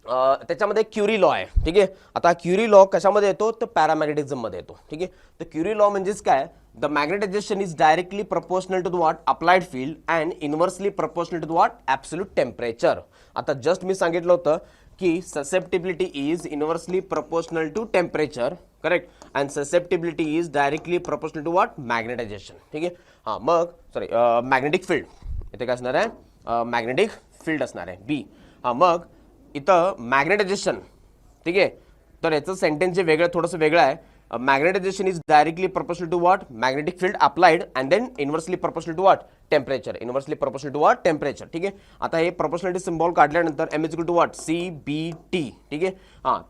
त्याच्यामध्ये क्युरी लॉ आहे. ठीक आहे. आता क्युरी लॉ कशामध्ये येतो, तर पॅरामॅग्नेटिझम मध्ये येतो. ठीक आहे. तर क्युरी लॉ म्हणजेच काय, the magnetisation is directly proportional to the what, applied field and inversely proportional to the what, absolute temperature. आता जस्ट मी सांगितलं होतं की susceptibility is inversely proportional to temperature, correct, and susceptibility is directly proportional to what, magnetisation. ठीक आहे. मग sorry magnetic field इथे काय असणार आहे, मॅग्नेटिक फील्ड असणार आहे बी. मग इथं मॅग्नेटायझेशन. ठीक आहे. तर याचं सेंटेन्स जे वेगळं थोडंसं वेगळं आहे. Magnetisation is directly proportional to what, magnetic field applied and then inversely proportional to what, temperature. Inversely proportional to what, temperature. ठीक आहे. आता हे प्रपोर्शनलिटी सिम्बॉल काढल्यानंतर M is equal to what, CBT. ठीक आहे.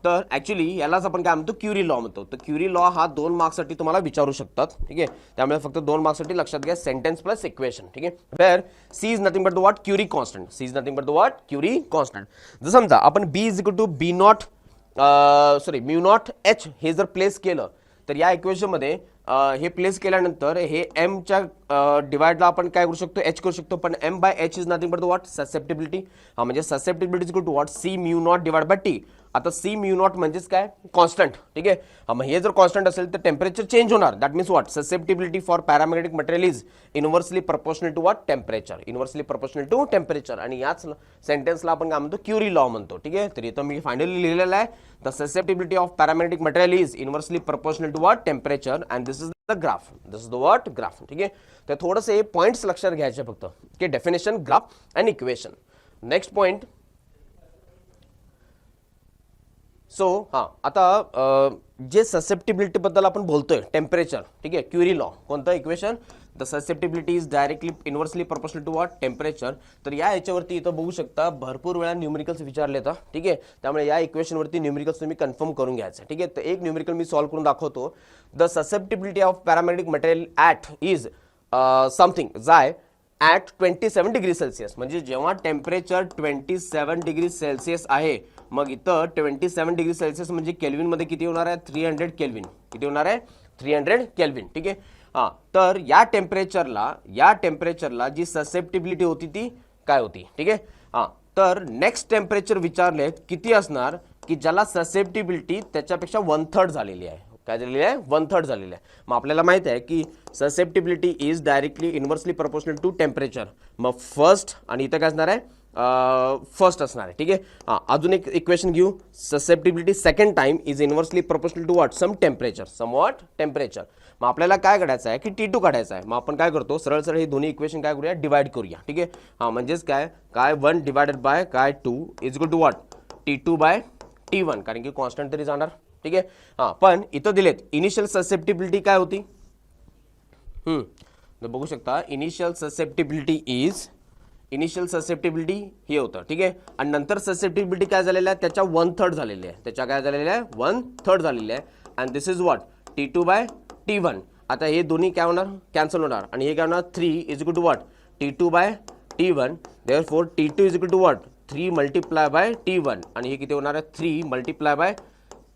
तर ॲक्च्युली यालाच आपण काय म्हणतो, क्युरी लॉ म्हणतो. तर क्युरी लॉ हा 2 मार्क्ससाठी तुम्हाला विचारू शकतात. ठीक आहे. त्यामुळे फक्त 2 मार्क्ससाठी लक्षात घ्या, सेंटेन्स प्लस इक्वेशन. ठीक आहे. Where C is nothing but the what, Curie constant. C is nothing but the what, Curie constant. जर समजा आपण B is equal to B not sorry mu not H हे जर प्लेस केलं तर या इक्वेशनमध्ये हे प्लेस केल्यानंतर हे एमच्या डिवाइडला आपण काय करू शकतो, एच करू शकतो. पण M by H is nothing but the what, susceptibility. म्हणजे susceptibility is equal to what, C mu naught divide by T. आता C म्यू नॉट म्हणजेच काय, कॉन्स्टंट. ठीक आहे. मग हे जर कॉन्स्टंट असेल तर टेम्परेचर चेंज होणार. That means what, susceptibility for paramagnetic material is inversely proportional to what, temperature. Inversely proportional to temperature. आणि याच सेंटेन्सला आपण काय म्हणतो, क्युरी लॉ म्हणतो. ठीक आहे. तर इथं मी फायनली लिहिलेलं आहे, the susceptibility of paramagnetic material is inversely proportional to what, temperature. And this is the graph. This is the what, graph. ठीक आहे. तर थोडंसं पॉईंट्स लक्षात घ्यायचे फक्त, की definition, graph and equation. Next point. So आता जे ससेप्टिबिलिटी बद्दल आपण बोलतोय, टेम्परेचर. ठीक आहे. क्युरी लॉ कोणतं equation, the susceptibility is directly inversely proportional to what, temperature. तर या याच्यावरती इथं बघू शकता भरपूर वेळा न्यूमेरिकल्स विचारले येतात. ठीक आहे. त्यामुळे या इक्वेशनवरती न्यूमेरिकल्स तुम्ही कन्फर्म करून घ्यायचं. ठीक आहे. तर एक न्यूमेरिकल मी सॉल्व्ह करून दाखवतो. The susceptibility of paramagnetic material at is something जाय ॲट 27 डिग्री सेल्सिअस. म्हणजे जेव्हा टेम्परेचर 27 डिग्री सेल्सिअस आहे, मग इथं 27 डिग्री सेल्सिअस म्हणजे केल्विनमध्ये किती होणार आहे, 300 केल्विन. किती होणार आहे, 300 केल्विन. ठीक आहे. तर या टेम्परेचरला जी ससेप्टिबिलिटी होती ती काय होती. ठीक आहे. तर नेक्स्ट टेम्परेचर विचारले किती असणार, की ज्याला ससेप्टिबिलिटी त्याच्यापेक्षा 1/3 झालेली आहे. काय झालेली आहे, 1/3 झालेली आहे. मग आपल्याला माहित आहे की susceptibility is directly inversely proportional to temperature. मग फर्स्ट आणि इथं काय असणार आहे, फर्स्ट असणार आहे. ठीक आहे. अजून एक इक्वेशन घेऊ, susceptibility second time is inversely proportional to what, some temperature, some what, temperature. मग आपल्याला काय काढायचं आहे, की T2 काढायचं आहे. मग आपण काय करतो, सरळ सरळ हे दोन्ही इक्वेशन काय करूया, डिवाइड करूया. ठीक आहे. म्हणजेच काय 1 divided by 2 is equal to what, T2 by T1, कारण की कॉन्स्टंट तरी जाणार. ठीक आहे. पण इथं दिलेत इनिशियल ससेप्टिबिलिटी काय होती, बघू शकता. इनिशियल ससेप्टिबिलिटी हे होतं. ठीक आहे. आणि नंतर ससेप्टिबिलिटी काय झालेलं आहे, त्याच्या 1/3 झालेली आहे. त्याच्या काय झालेलं आहे, 1/3 झालेली आहे. And this is what, T2 by T1. आता हे दोन्ही काय होणार, कॅन्सल होणार. आणि हे काय होणार, 3 is equal to what, T2 by T1. Therefore T2 is equal to what, 3 multiply by T1. आणि हे किती होणार आहे, 3 मल्टिप्लाय बाय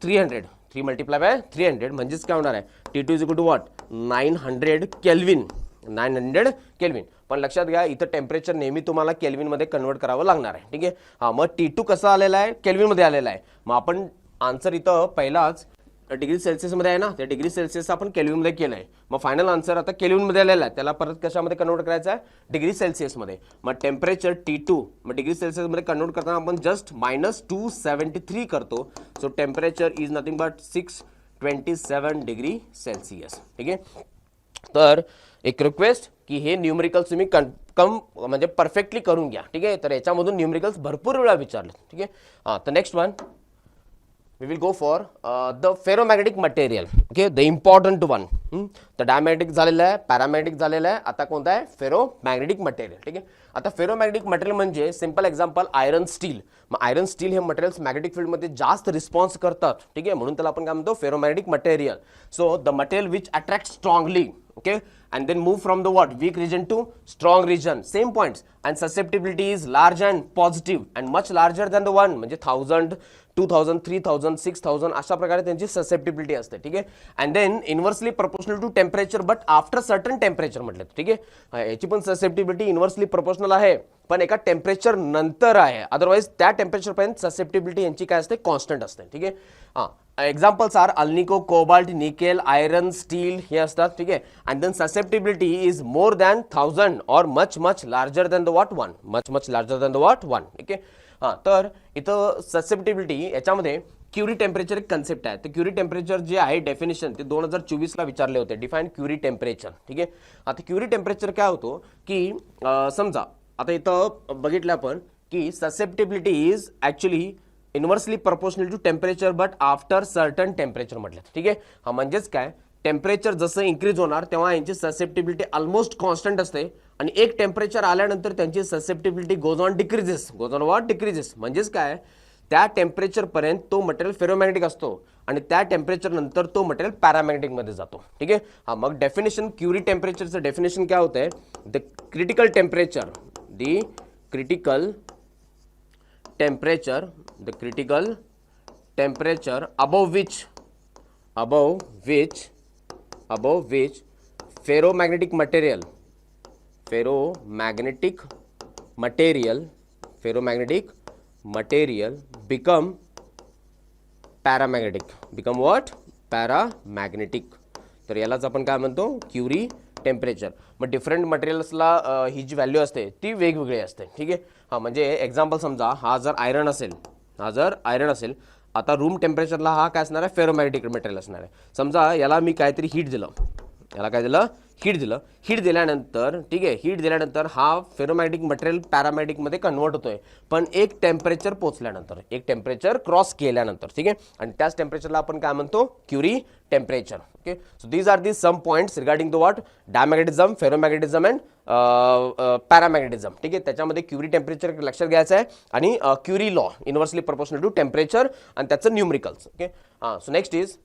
300. 3 मल्टिप्लाय बाय 300 म्हणजेच काय होणार आहे, T2 is equal to what, 900 kelvin. 900 kelvin. पण लक्षात घ्या, इथं टेम्परेचर नेहमी तुम्हाला केल्विनमध्ये कन्वर्ट करावं लागणार आहे. ठीक आहे. मग T2 कसं आलेला आहे, केल्विनमध्ये आलेला आहे. मग आपण आन्सर इथं पहिलाच डिग्री सेल्सिअसमध्ये आहे ना, त्या डिग्री सेल्सिअस आपण केल्विनमध्ये केलं आहे. मग फायनल आन्सर आता केल्विनमध्ये आलेला आहे, त्याला परत कशामध्ये कन्वर्ट करायचं आहे, डिग्री सेल्सिअसमध्ये. मग टेम्परेचर T2 मग डिग्री सेल्सिअसमध्ये कन्वर्ट करताना आपण जस्ट -273 करतो. So temperature is nothing but 627 degree Celsius. ठीक आहे. तर एक रिक्वेस्ट की हे न्यूमरिकल्स तुम्ही कम म्हणजे परफेक्टली करून घ्या. ठीक आहे. तर याच्यामधून न्यूमरिकल्स भरपूर वेळा विचारले. ठीक आहे. हां, तर next one we will go for the ferromagnetic material. Okay, the important one. तर डायमॅग्नेटिक झालेलं आहे, पॅरामॅग्नेटिक झालेलं आहे, आता कोणता आहे, फेरोमॅग्नेटिक मटेरियल. ठीक आहे. आता फेरोमॅग्नेटिक मटेरियल म्हणजे सिंपल एक्झाम्पल आयरन स्टील. मग आयरन स्टील हे मटेरियल्स मॅग्नेटिक फील्डमध्ये जास्त रिस्पॉन्स करतात. ठीक आहे, म्हणून त्याला आपण काय म्हणतो, ferromagnetic material. So the material which attract strongly, okay, and then move from the what, weak region to strong region, same points, and susceptibility is large and positive and much larger than the one, म्हणजे 1000 2000 3000 6000 अशा प्रकारे त्यांची susceptibility असते. ठीक आहे. And then inversely proportional to temperature but after certain temperature म्हटलं. ठीक आहे. याची पण ससेप्टिबिलिटी इन्व्हर्सली प्रपोर्शनल आहे, पण एका टेम्परेचर नंतर आहे, अदरवाइज त्या टेम्परेचरपर्यंत ससेप्टिबिलिटी यांची काय असते, कॉन्स्टंट असते. ठीक आहे. हां, examples are alnico, cobalt, nickel, iron, steel हे असतात. ठीक आहे. And then susceptibility is more than 1000 or much much larger than the what 1, much much larger than the what 1. ठीक आहे. हां, तर इथं ससेप्टिबिलिटी याच्यामध्ये क्युरी टेम्परेचर एक कन्सेप्ट आहे. तर क्युरी टेम्परेचर जे आहे डेफिनेशन ते 2024ला विचारले होते. Define Curie temperature. ठीक आहे. आता क्युरी टेम्परेचर काय होतो की समजा आता इथं बघितलं आपण की susceptibility is actually inversely proportional to temperature but after certain temperature म्हटलं. ठीक आहे. हा म्हणजेच काय, टेम्परेचर जसं इन्क्रीज होणार तेव्हा यांची ससेप्टिबिलिटी ऑलमोस्ट कॉन्स्टंट असते आणि एक टेम्परेचर आल्यानंतर त्यांची susceptibility goes on what decreases. म्हणजेच काय, त्या टेम्परेचरपर्यंत तो मटेरियल फेरोमॅग्नेटिक असतो आणि त्या टेम्परेचर नंतर तो मटेरियल पॅरामॅग्नेटिकमध्ये जातो. ठीक आहे. हा, मग डेफिनेशन क्युरी टेम्परेचरचं डेफिनेशन काय होतं आहे, the critical temperature above which ferromagnetic material become what, paramagnetic. तर यालाच आपण काय म्हणतो, क्युरी टेम्परेचर. मग डिफरंट मटेरियल्सला ही जी व्हॅल्यू असते ती वेगवेगळी असते. ठीक आहे. हां, म्हणजे एक्झाम्पल समजा हा जर आयरन असेल, आता रूम टेम्परेचरला हा काय असणार आहे, फेरोमॅग्नेटिक मटेरियल असणार आहे. समजा याला मी काहीतरी हीट दिलं, हीट दिल्यानंतर, ठीक आहे, हीट दिल्यानंतर हा फेरोमॅग्नेटिक मटेरियल पॅरामॅग्नेटिकमध्ये कन्वर्ट होतोय, पण एक टेम्परेचर पोहोचल्यानंतर, एक टेम्परेचर क्रॉस केल्यानंतर. ठीक आहे. आणि त्याच टेम्परेचरला आपण काय म्हणतो, Curie temperature. Okay. So these are the some points regarding the what, diamagnetism, ferromagnetism and paramagnetism. ठीक आहे. त्याच्यामध्ये क्युरी टेम्परेचर लक्षात घ्यायचं आहे आणि Curie law, inversely proportional to temperature आणि त्याचं न्यूमरिकल्स. ओके. हां, सो नेक्स्ट इज,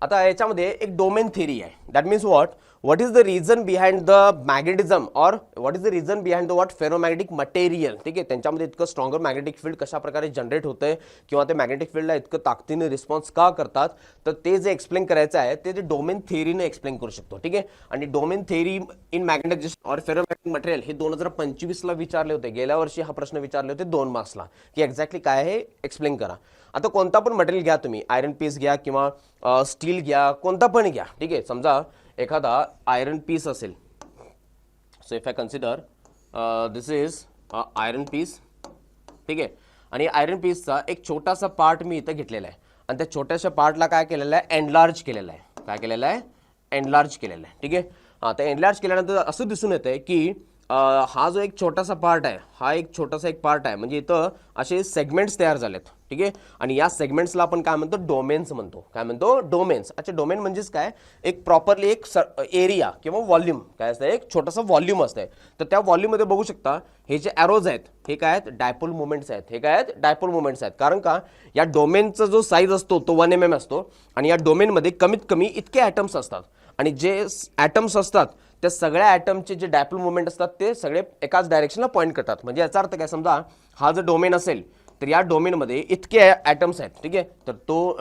आता याच्यामध्ये एक डोमेन थेरी आहे. That means what is the reason behind the magnetism और what is the reason behind the what ferromagnetic material. ठीक आहे. त्यांच्यामध्ये इतकं स्ट्रॉंगर मॅग्नेटिक फील्ड कशा प्रकारे जनरेट होतंय किंवा ते मॅग्नेटिक फील्डला इतकं ताकदीने रिस्पॉन्स का करतात, तर ते जे एक्सप्लेन करायचं आहे ते डोमेन थेरीने एक्सप्लेन करू शकतो. ठीक आहे. आणि डोमेन थेरी इन मॅग्नेटिझम और फेरोमॅग्नेटिक मटेरियल हे 2025ला विचारले होते. गेल्या वर्षी हा प्रश्न विचारले होते 2 मार्क्सला की एक्झॅक्टली काय आहे एक्सप्लेन करा. आता कोणता पण मटेरियल घ्या तुम्ही, आयरन पीस घ्या किंवा स्टील घ्या, कोणता पण घ्या. ठीक आहे. समजा एखादा आयरन पीस असेल, so if I consider this is iron piece. ठीक आहे. आणि आयरन पीसचा एक छोटासा पार्ट मी इथं घेतलेला आहे आणि त्या छोट्याशा पार्टला काय केलेलं आहे, एनलार्ज केलेलं आहे. एनलार्ज केलेलं आहे. ठीक आहे. हां, तर एनलार्ज केल्यानंतर असं दिसून येतंय की हा जो एक छोटासा पार्ट आहे, हा एक छोटासा पार्ट आहे, म्हणजे इथं असे सेगमेंट्स तयार झालेत. ठीक आहे. आणि या सेगमेंट्सला आपण काय म्हणतो, डोमेन्स म्हणतो. काय म्हणतो, डोमेन्स. अच्छा, डोमेन म्हणजेच काय, एक प्रॉपरली एक एरिया किंवा व्हॉल्यूम काय असतं, एक छोटासा व्हॉल्यूम असतं. तर त्या व्हॉल्यूममध्ये बघू शकता हे जे ॲरोज आहेत हे काय आहेत, डायपोल मुवमेंट्स आहेत. कारण का, या डोमेनचा जो साईज असतो तो 1 mm असतो आणि या डोमेनमध्ये कमीत कमी इतके ॲटम्स असतात आणि जे ॲटम्स असतात त्या सगळ्या ॲटमचे जे डायपोल मुवमेंट असतात ते सगळे एकाच डायरेक्शनला पॉईंट करतात. म्हणजे याचा अर्थ काय, समजा हा जर डोमेन असेल तर या डोमेनमध्ये इतके ॲटम्स आहेत. ठीक आहे. तर तो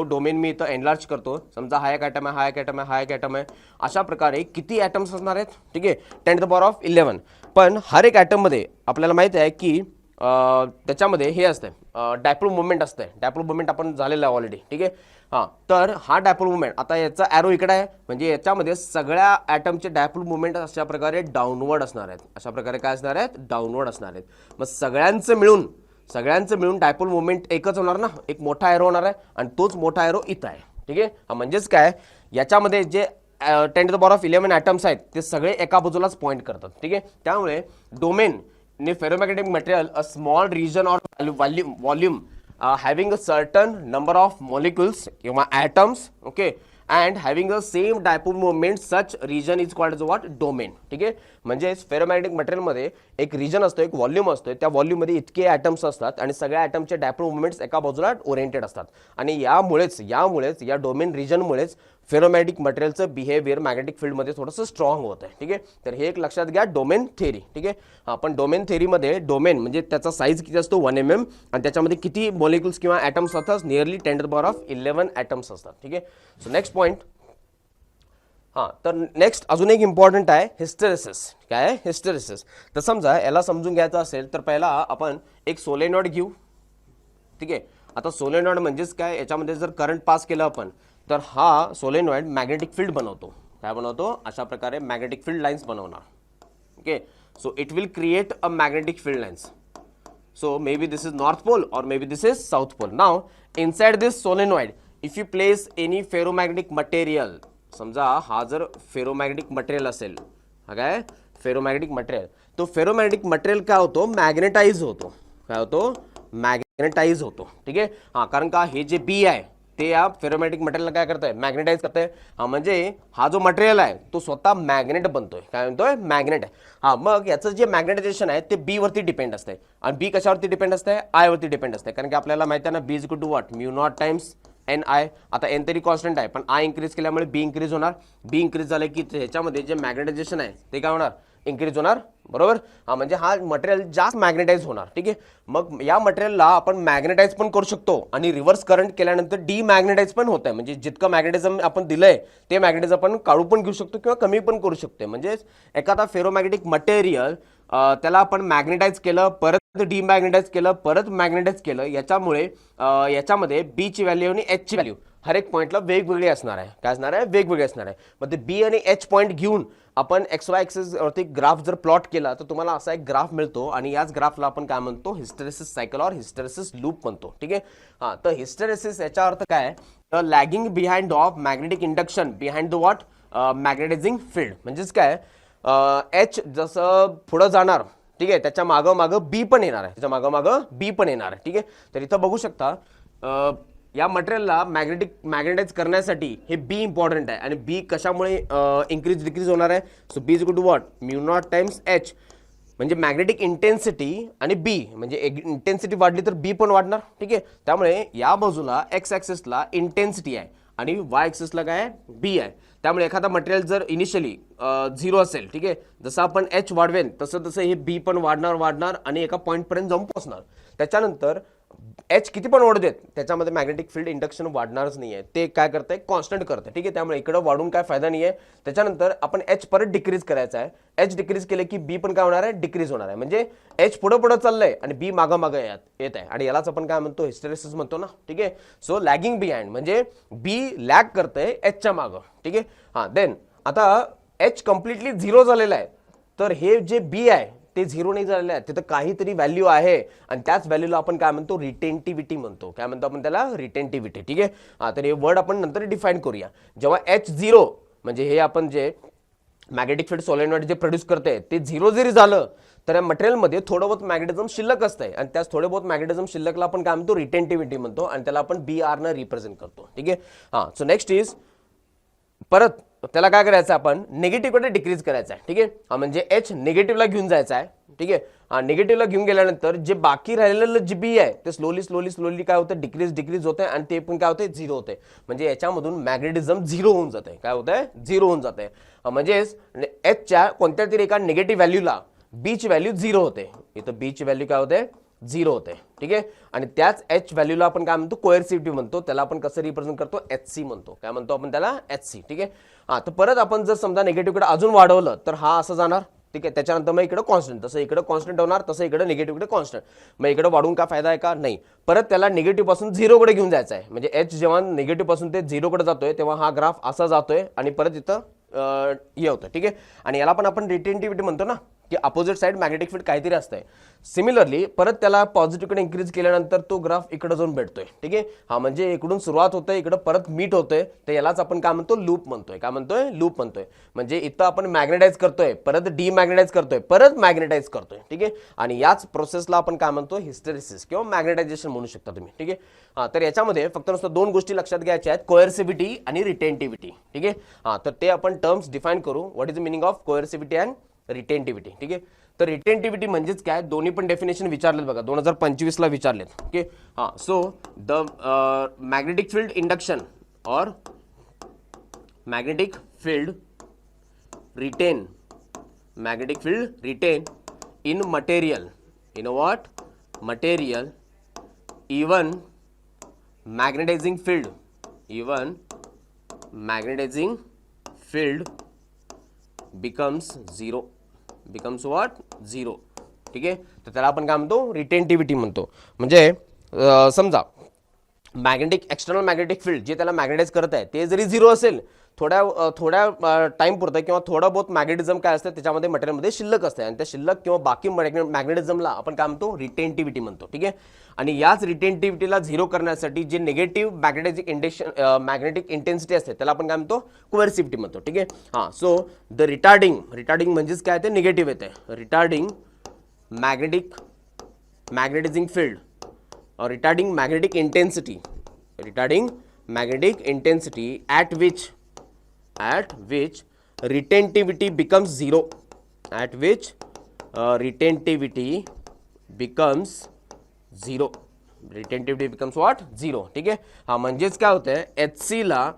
डोमेन मी इथं एनलार्ज करतो. समजा हा एक ॲटम आहे. अशा प्रकारे किती ॲटम्स असणार आहेत, ठीक आहे, 10⁻11. पण हर एक ॲटममध्ये आपल्याला माहिती आहे की त्याच्यामध्ये हे असतं डायपोल मुवमेंट असतं. डायपोल मुवमेंट आपण झालेलं आहे ऑलरेडी. ठीक आहे. हां, तर हा डायपोल मुवमेंट आता याचा ॲरो इकडे आहे, म्हणजे याच्यामध्ये सगळ्या ॲटमचे डायपोल मुवमेंट अशा प्रकारे डाऊनवर्ड असणार आहेत. अशा प्रकारे काय असणार आहेत? डाऊनवर्ड असणार आहेत. मग सगळ्यांचं मिळून डायपोल मुवमेंट एकच होणार ना, एक मोठा ॲरो होणार आहे आणि तोच मोठा ॲरो इथं आहे. ठीक आहे. म्हणजेच काय, याच्यामध्ये जे 10 to the power of 11 atoms आहेत ते सगळे एका बाजूलाच पॉईंट करतात. ठीक आहे. त्यामुळे domain in a ferromagnetic material a small region or volume having a certain number of molecules किंवा atoms, okay, and having the same dipole moment, such region is called as what? Domain. ठीक आहे. म्हणजे ferromagnetic material मध्ये एक region असतो, एक volume असतो. त्या व्हॉल्यूम मध्ये इतके ॲटम्स असतात आणि सगळ्या ॲटमचे डायपोल मुवमेंट्स एका बाजूला ओरिएंटेड असतात आणि यामुळेच या डोमेन रिजनमुळेच फेरोमॅग्नेटिक मटेरियलचं बिहेवियर मॅग्नेटिक फील्डमध्ये थोडंसं स्ट्रॉंग होतं आहे. ठीक आहे. तर हे एक लक्षात घ्या, डोमेन थेरी. ठीक आहे. आपण डोमेन थेरीमध्ये डोमेन म्हणजे त्याचा साईज किती असतो 1 mm आणि त्याच्यामध्ये किती मॉलिक्युल्स किंवा ॲटम्स असतात, nearly 10 to the power of 11 atoms असतात. ठीक आहे. So next point. हां, तर नेक्स्ट अजून एक इम्पॉर्टंट आहे हिस्टेरेसिस. काय आहे? हिस्टेरेसिस. तर समजा याला समजून घ्यायचं असेल तर पहिला आपण एक सोलेनॉइड घेऊ. ठीक आहे. आता सोलेनॉइड म्हणजेच काय, याच्यामध्ये जर करंट पास केलं आपण तर हा सोलेनॉइड मॅग्नेटिक फील्ड बनवतो. काय बनवतो? अशा प्रकारे मॅग्नेटिक फील्ड लाईन्स बनवणार. Okay. So it will create a magnetic field lines. So maybe this is north pole or maybe this is south pole. Now inside this solenoid if you place any ferromagnetic material, समजा हा जर ferromagnetic material असेल, हा काय ferromagnetic material, तो ferromagnetic material काय होतो? Magnetise होतो. काय होतो? मॅग्नेटाइज होतो. ठीक आहे. हां, कारण का हे जे बी आहे ते या फेरोमॅग्नेटिक मटेरियलला काय करतंय? मॅग्नेटाइज करतंय. हां, म्हणजे हा जो मटेरियल आहे तो स्वतः मॅग्नेट बनतोय. काय म्हणतोय? मॅग्नेट आहे. हां, मग याचं जे मॅग्नेटायझेशन आहे ते बी वरती डिपेंड असते आणि बी कशावरती डिपेंड असते? आय वरती डिपेंड असते. कारण की आपल्याला माहिती आहे ना, B is equal to what? Mu naught times N I. आता एन तरी कॉन्स्टंट आहे पण आय इन्क्रीज केल्यामुळे बी इन्क्रीज होणार. बी इन्क्रीज झालं की ह्याच्यामध्ये जे मॅग्नेटायझेशन आहे ते काय होणार? इन्क्रीज होणार. बरोबर. हा, म्हणजे हा मटेरियल जास्त मॅग्नेटाइज होणार. ठीक आहे. मग या मटेरियलला आपण मॅग्नेटाइज पण करू शकतो आणि रिव्हर्स करंट केल्यानंतर डीमॅग्नेटाइज पण होत आहे. म्हणजे जितकं मॅग्नेटिझम आपण दिलंय ते मॅग्नेटिझम आपण काढू पण घेऊ शकतो किंवा कमी पण करू शकतो. म्हणजे एखादा फेरोमॅग्नेटिक मटेरियल त्याला आपण मॅग्नेटाइज केलं, परत डीमॅग्नेटाइज केलं, परत मॅग्नेटाइज केलं, याच्यामुळे याच्यामध्ये बी ची व्हॅल्यू आणि एच ची व्हॅल्यू हर एक पॉईंटला वेगवेगळी असणार आहे. काय असणार आहे? वेगवेगळी असणार आहे. मग ते बी आणि एच पॉईंट घेऊन आपण एक्स वाय एक्सिस वरती ग्राफ जर प्लॉट केला तर तुम्हाला असा एक ग्राफ मिळतो आणि याच ग्राफला आपण काय म्हणतो? हिस्टेरेसिस सायकल और हिस्टेरेसिस लूप म्हणतो. ठीक आहे. हां, तर हिस्टेरेसिस याचा अर्थ काय? Lagging behind of magnetic induction behind the what? Magnetising field. म्हणजेच काय, एच जसं पुढं जाणार, ठीक आहे, त्याच्या मागं बी पण येणार आहे, त्याच्या मागं बी पण येणार आहे. ठीक आहे. तर इथं बघू शकता या मटेरियलला मॅग्नेटाइज करण्यासाठी हे बी इम्पॉर्टंट आहे आणि बी कशामुळे इन्क्रीज डिक्रीज होणार आहे? So B is equal to what? Mu naught times H. म्हणजे मॅग्नेटिक इंटेन्सिटी आणि बी, म्हणजे इंटेन्सिटी वाढली तर बी पण वाढणार. ठीक आहे. त्यामुळे या बाजूला एक्स ॲक्सिसला इंटेन्सिटी आहे आणि वाय ॲक्सिसला काय आहे? बी आहे. त्यामुळे एखादा मटेरियल जर इनिशियली 0 असेल, ठीक आहे, जसं आपण एच वाढवेन तसं हे बी पण वाढणार आणि एका पॉईंटपर्यंत जाऊन पोहोचणार. त्याच्यानंतर एच किती पण वाढू देत त्याच्यामध्ये मॅग्नेटिक फील्ड इंडक्शन वाढणारच नाही आहे. ते काय करतंय? कॉन्स्टंट करतंय. ठीक आहे. त्यामुळे इकडं वाढून काय फायदा नाही आहे. त्याच्यानंतर आपण एच परत डिक्रीज करायचा आहे. एच डिक्रीज केले की बी पण काय होणार आहे? डिक्रीज होणार आहे. म्हणजे एच पुढं चाललंय आणि बी मागं येत आहे आणि यालाच आपण काय म्हणतो? हिस्टेरेसिस म्हणतो ना. ठीक आहे. सो लॅगिंग बिहाइंड म्हणजे बी लॅग करतंय एचच्या मागं. ठीक आहे. हां, देन आता एच कम्प्लिटली 0 झालेला आहे तर हे जे बी आहे ते 0 नाही झालेलं आहे, तिथं काहीतरी व्हॅल्यू आहे आणि त्याच व्हॅल्यूला आपण काय म्हणतो? रिटेंटिव्हिटी म्हणतो. काय म्हणतो आपण त्याला? रिटेंटिव्हिटी. ठीक आहे. हां, तर हे वर्ड आपण नंतर डिफाईन करूया. जेव्हा एच 0 म्हणजे हे आपण जे मॅग्नेटिक फील्ड सोलेनॉइड जे प्रोड्यूस करते ते 0 जरी झालं तर या मटेरियलमध्ये थोडं बहुत मॅग्नेटिझम शिल्लक असतंय आणि त्याच थोडे बहुत मॅग्नेटिझम शिल्लकला आपण काय म्हणतो? रिटेंटिव्हिटी म्हणतो आणि त्याला आपण बी आर न रिप्रेझेंट करतो. ठीक आहे. हां, सो नेक्स्ट इज परत त्याला काय करायचं? आपण निगेटिव्हकडे डिक्रीज करायचं आहे. ठीक आहे. हा, म्हणजे एच निगेटिव्हला घेऊन जायचं आहे. ठीक आहे. हा, निगेटिव्हला घेऊन गेल्यानंतर जे बाकी राहिलेलं जे बी आहे ते स्लोली काय होतं? डिक्रीज होतंय आणि ते पण काय होतंय? 0 होते. म्हणजे याच्यामधून मॅग्नेटिझम 0 होऊन जाते. काय होतंय? 0 होऊन जाते. म्हणजेच एचच्या कोणत्या तरी एका निगेटिव्ह व्हॅल्यूला बी ची व्हॅल्यू 0 होते. इथं बी ची व्हॅल्यू काय होते? 0 होते. ठीक आहे. आणि त्याच एच व्हॅल्यूला आपण काय म्हणतो? कोएर्सिव्हिटी म्हणतो. त्याला आपण कसं रिप्रेझेंट करतो? HC म्हणतो. काय म्हणतो आपण त्याला? HC. ठीक आहे. हां, तर परत आपण जर समजा निगेटिव्हकडे अजून वाढवलं तर हा असं जाणार. ठीक आहे. त्याच्यानंतर मग इकडे कॉन्स्टंट, तसं इकडे कॉन्स्टंट होणार, तसं इकडे निगेटिव्ह, इकडे कॉन्स्टंट. मग इकडे वाढून काय फायदा आहे का? नाही. परत त्याला निगेटिव्ह पासून झिरोकडे घेऊन जायचं आहे. म्हणजे एच जेव्हा निगेटिव्ह पासून ते झिरोकडे जातोय तेव्हा हा ग्राफ असा जातोय आणि परत इथं हे होतं. ठीक आहे. आणि याला पण आपण रिटेंटिव्हिटी म्हणतो ना, की अपोजिट साइड मॅग्नेटिक फील्ड काहीतरी असतंय. सिमिलरली परत त्याला पॉझिटिव्हकडे इन्क्रीज केल्यानंतर तो ग्राफ इकडे जाऊन भेटतोय. ठीक आहे. हा म्हणजे इकडून सुरुवात होते, इकडे परत मीट होतोय, तर यालाच आपण काय म्हणतो? लूप म्हणतोय. काय म्हणतोय? लूप म्हणतोय. म्हणजे इथं आपण मॅग्नेटाइज करतोय, परत डीमॅग्नेटाइज करतोय, परत मॅग्नेटाइज करतोय. ठीक आहे. आणि याच प्रोसेसला आपण काय म्हणतो? हिस्टेरिसिस किंवा मॅग्नेटायझेशन म्हणू शकता तुम्ही. ठीक आहे. हा, तर याच्यामध्ये फक्त नुसतं दोन गोष्टी लक्षात घ्यायच्या आहेत, कोएर्सिव्हिटी आणि रिटेंटिव्हिटी. ठीक आहे. हा, तर ते आपण टर्म्स डिफाइन करू. What is the meaning of coercivity and retentivity? ठीक आहे. तर रिटेंटिव्हिटी म्हणजेच काय? दोन्ही पण डेफिनेशन विचारलेत बघा, 2025 ला विचारलेत. ओके. हा, so the magnetic field induction और magnetic field retain in material, in a what? Material, even magnetizing field becomes zero. becomes what? Zero. ठीक आहे. तर त्याला आपण काय म्हणतो? रिटेंटिव्हिटी म्हणतो. म्हणजे समजा मॅग्नेटिक एक्सटर्नल मॅग्नेटिक फील्ड जे त्याला मॅग्नेटाइज करत आहे ते जरी झिरो असेल, थोड्या टाइम पुरतं किंवा थोडा बहुत मॅग्नेटिझम काय असतं त्याच्यामध्ये मटेरियलमध्ये शिल्लक असते, आणि त्या शिल्लक किंवा बाकी मॅग्नेटिझमला आपण काय म्हणतो? रिटेंटिव्हिटी म्हणतो. ठीक आहे. आणि याच रिटेंटिव्हिटीला झिरो करण्यासाठी जे निगेटिव्ह मॅग्नेटिक इंटेन्सिटी असते त्याला आपण काय म्हणतो? कोएर्सिव्हिटी म्हणतो. ठीक आहे. हां, सो द रिटार्डिंग म्हणजेच काय? ते निगेटिव्ह येते. Retarding magnetizing field or retarding magnetic intensity at which retentivity becomes zero. Retentivity becomes what? Zero. ठीक आहे. हा, म्हणजेच काय होतंय? HC ला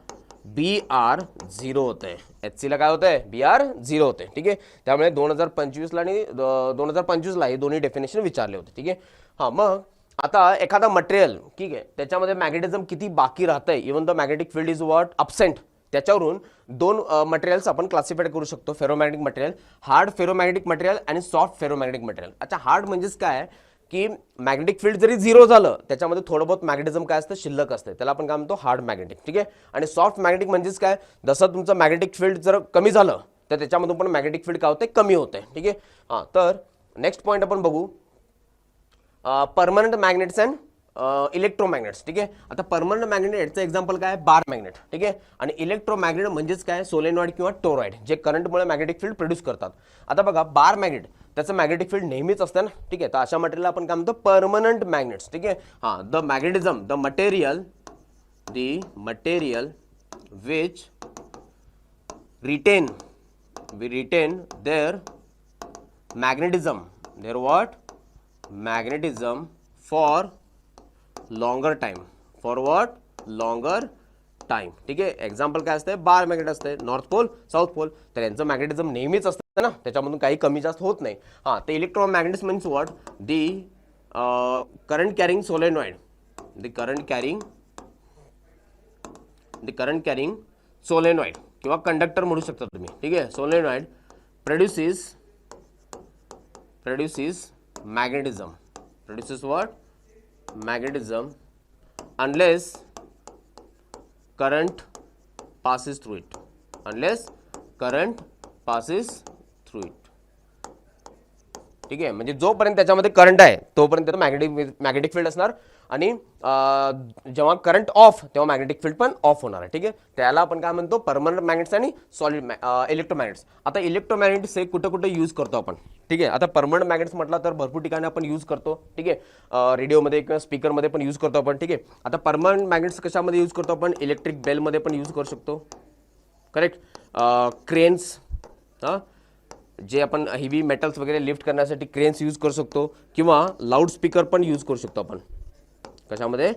BR झिरो होतंय. HC ला काय होतंय? BR झिरो होते. ठीक आहे. त्यामुळे 2025 ला आणि 2025 ला हे दोन्ही डेफिनेशन विचारले होते. ठीक आहे. हा, मग आता एखादा मटेरियल, ठीक आहे, त्याच्यामध्ये मॅग्नेटिझम किती बाकी राहतंय, even the magnetic field is what? Absent. त्याच्यावरून दोन मटेरियल्स आपण क्लासिफाईड करू शकतो, ferromagnetic material, hard ferromagnetic material आणि सॉफ्ट फेरोमॅग्नेटिक मटेरियल. अच्छा, हार्ड म्हणजेच काय? की मॅग्नेटिक फील्ड जरी झिरो झालं त्याच्यामध्ये थोडं बहुत मॅग्नेटिझम काय असतं? शिल्लक असते. त्याला आपण काय म्हणतो? Hard magnetic. ठीक आहे. आणि सॉफ्ट मॅग्नेटिक म्हणजेच काय? जसं तुमचं मॅग्नेटिक फील्ड जर कमी झालं तर त्याच्यामधून पण मॅग्नेटिक फील्ड काय होते? कमी होते. ठीक आहे. हां, तर नेक्स्ट पॉईंट आपण बघू, परमनंट मॅग्नेट्स अँड इलेक्ट्रोमॅग्नेट्स. ठीक आहे. आता परमनंट मॅग्नेटचं एक्झाम्पल काय? बार मॅग्नेट. ठीक आहे. आणि इलेक्ट्रोमॅग्नेट म्हणजेच काय? सोलेनॉइड किंवा टोरॉइड, जे करंटमुळे मॅग्नेटिक फील्ड प्रोड्यूस करतात. आता बघा, बार मॅग्नेट त्याचं मॅग्नेटिक फील्ड नेहमीच असतं ना. ठीक आहे. तर अशा मटेरियल आपण काय म्हणतो? Permanent magnets. ठीक आहे. हां, the material which retain their magnetism for longer time. For what? Longer time. ठीक आहे. एक्झाम्पल काय असते? बार मॅग्नेट असते, नॉर्थ पोल, साऊथ पोल. तर यांचं मॅग्नेटिझम नेहमीच असतं ना, त्याच्यामधून काही कमी जास्त होत नाही. हां, ते electromagnets means what? The current carrying solenoid, current carrying solenoid किंवा कंडक्टर म्हणू शकता तुम्ही. ठीक आहे. Solenoid produces magnetism. Produces what? Magnetism unless current passes through it. ठीक आहे. म्हणजे जोपर्यंत त्याच्यामध्ये करंट आहे तोपर्यंत मॅग्नेटिक फील्ड असणार, आणि जेव्हा करंट ऑफ तेव्हा मॅग्नेटिक फील्ड पण ऑफ होणार आहे. ठीक आहे. त्याला आपण काय म्हणतो? परमनंट मॅग्नेट्स आणि सॉलिड इलेक्ट्रोमॅग्नेट्स. आता इलेक्ट्रोमॅग्नेट्स हे कुठे कुठे यूज करतो आपण? ठीक आहे. आता परमनंट मॅग्नेट्स म्हटलं तर भरपूर ठिकाणी आपण यूज करतो. ठीक आहे. रेडिओमध्ये किंवा स्पीकरमध्ये पण यूज करतो आपण. ठीक आहे. आता परमनंट मॅग्नेट्स कशामध्ये यूज करतो आपण? इलेक्ट्रिक बेलमध्ये पण यूज करू शकतो. करेक्ट. क्रेन्स, हां, जे आपण हेवी मेटल्स वगैरे लिफ्ट करण्यासाठी क्रेन्स यूज करू शकतो, किंवा लाऊड स्पीकर पण यूज करू शकतो आपण. कशामध्ये?